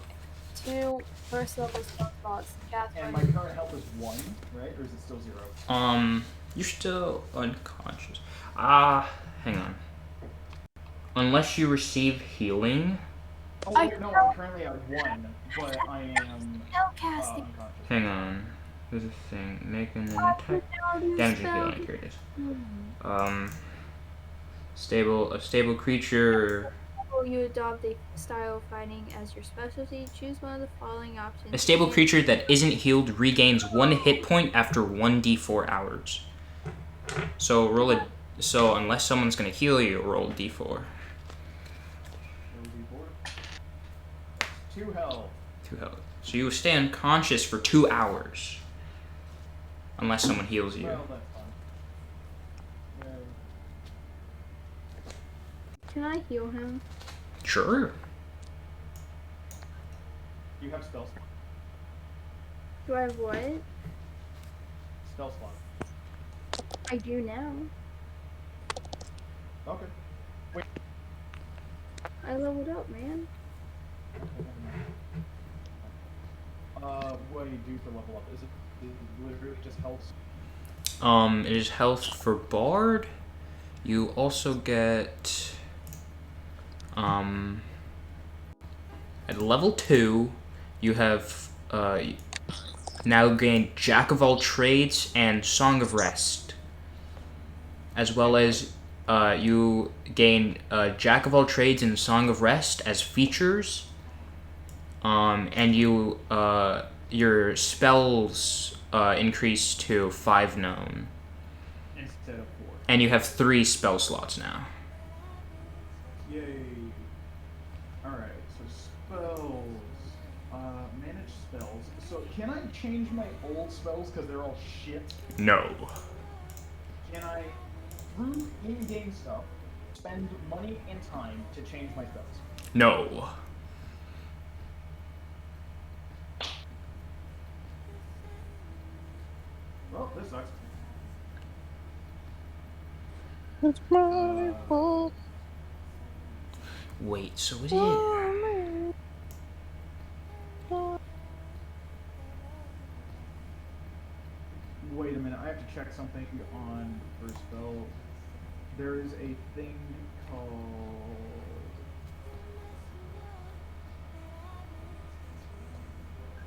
2 first level spell slots. Cast And one. my current health is 1, right? Or is it still 0? You're still unconscious. Hang on. Unless you receive healing. Oh wait, no, I'm currently at 1, but I am Spell casting. unconscious. Hang on. There's a thing. Make an attack. Damage and healing. Here it is. A stable creature. You adopt a style of fighting as your specialty. Choose one of the following options. A stable creature that isn't healed regains 1 hit point after 1d4 hours. So roll a. So unless someone's gonna heal you, roll d4. 2 health. 2 health. So you stay unconscious for 2 hours. Unless someone heals you. Well, that's fine. Can I heal him? Sure. You have spell Do I have what? slot. I do now. Okay. Wait. I leveled up, man. What do you do for level up? Is it literally just health? It is health for Bard. You also get, at level 2, you have, now gained Jack of all Trades and Song of Rest. As well as, you gain, Jack of all Trades and Song of Rest as features. And you, your spells, increase to 5 known. Instead of 4. And you have 3 spell slots now. Yay. Alright, so spells. Manage spells. So can I change my old spells because they're all shit? No. Can I, through in-game stuff, spend money and time to change my spells? No. Well, this sucks. It's my fault. Wait, so is it? Wait a minute, I have to check something on first spell. There is a thing called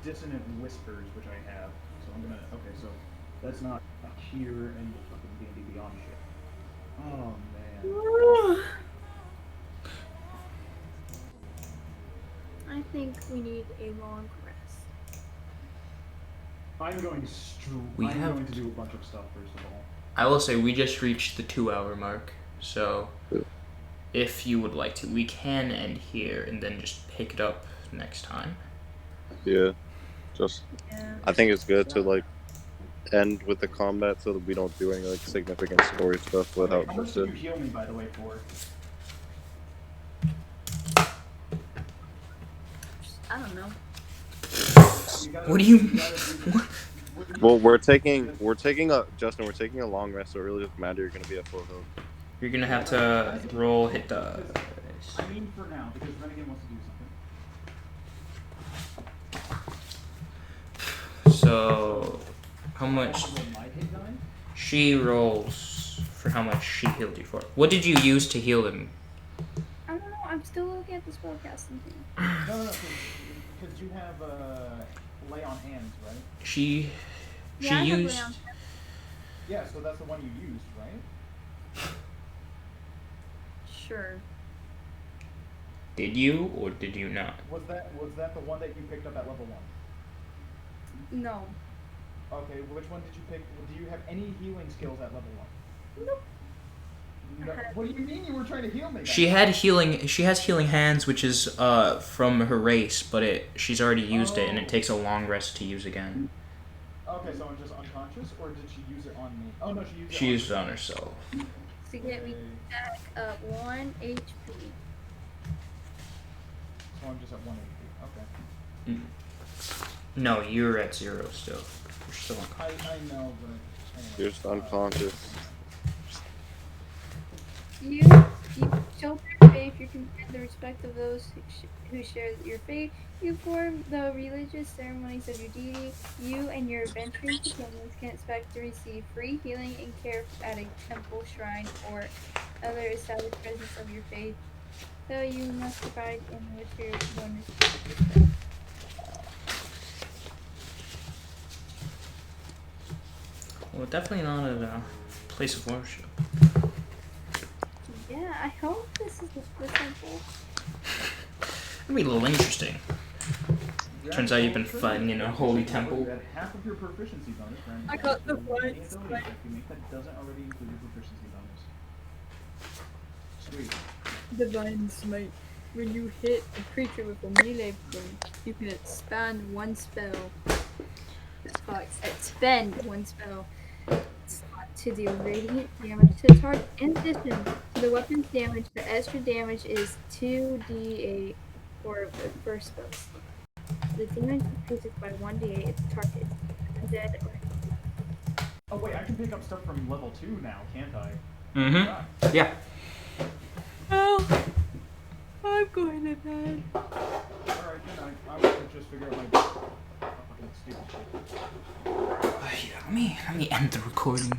Dissonant Whispers, which I have. So I'm gonna, okay, so that's not here in the fucking D&D Beyond shit. Oh man. I think we need a long rest. I'm going to going to do a bunch of stuff first of all. I will say we just reached the 2-hour mark, so if you would like to, we can end here and then just pick it up next time. Yeah. Just. Yeah. I think it's good to like end with the combat so that we don't do any like significant story stuff without How much just did it. you heal me, by the way, for? don't know. What do you? Well, we're taking a Justin. We're taking a long rest, so it really doesn't matter. You're gonna be at full health. You're gonna have to roll, hit the. I mean, for now, because Renegan wants to do something. So, how much? My hit die? She rolls for how much she healed you for. What did you use to heal him? I don't know. I'm still looking at the spellcasting thing. No, because you have lay on hands, right? She Yeah, I have used. lay on hands. Yeah, so that's the one you used, right? Sure. Did you or did you not? Was that the one that you picked up at level 1? No. Okay, which one did you pick? Do you have any healing skills at level 1? Nope. No. What do you mean you were trying to heal me? She has healing hands, which is from her race, but she's already used it, and it takes a long rest to use again. Okay, so I'm just unconscious, or did she use it on me? Oh no, she used it. She used it on herself. To get me back up 1 HP. So I'm just at 1 HP. Okay. No, you're at 0 still. You're still unconscious. I know, but anyway. You're just unconscious. You shelter your faith. You command the respect of those who share your faith. You perform the religious ceremonies of your deity. You and your adventuring companions can expect to receive free healing and care at a temple, shrine, or other established presence of your faith. Though you must provide in the material bonus. Well, definitely not at a place of worship. Yeah, I hope this is the temple. It'd be a little interesting. Turns out you've been fighting in a holy temple. You had half of your proficiency bonus. I got the Any fight. ability check you make that doesn't already include your proficiency bonus. Sweet. Divine Smite. When you hit a creature with a melee weapon, you can expend one spell. Expend one spell slot to deal radiant damage to the target. In addition to the weapon's damage, the extra damage is 2d8 for the first spell slot. The damage increases by 1d8 if the target is undead or. Oh wait, I can pick up stuff from level 2 now, can't I? Mm-hmm. Yeah. Oh, I'm going to bed. Alright, then I will just figure out my fucking stupid shit. Yeah, let me end the recording.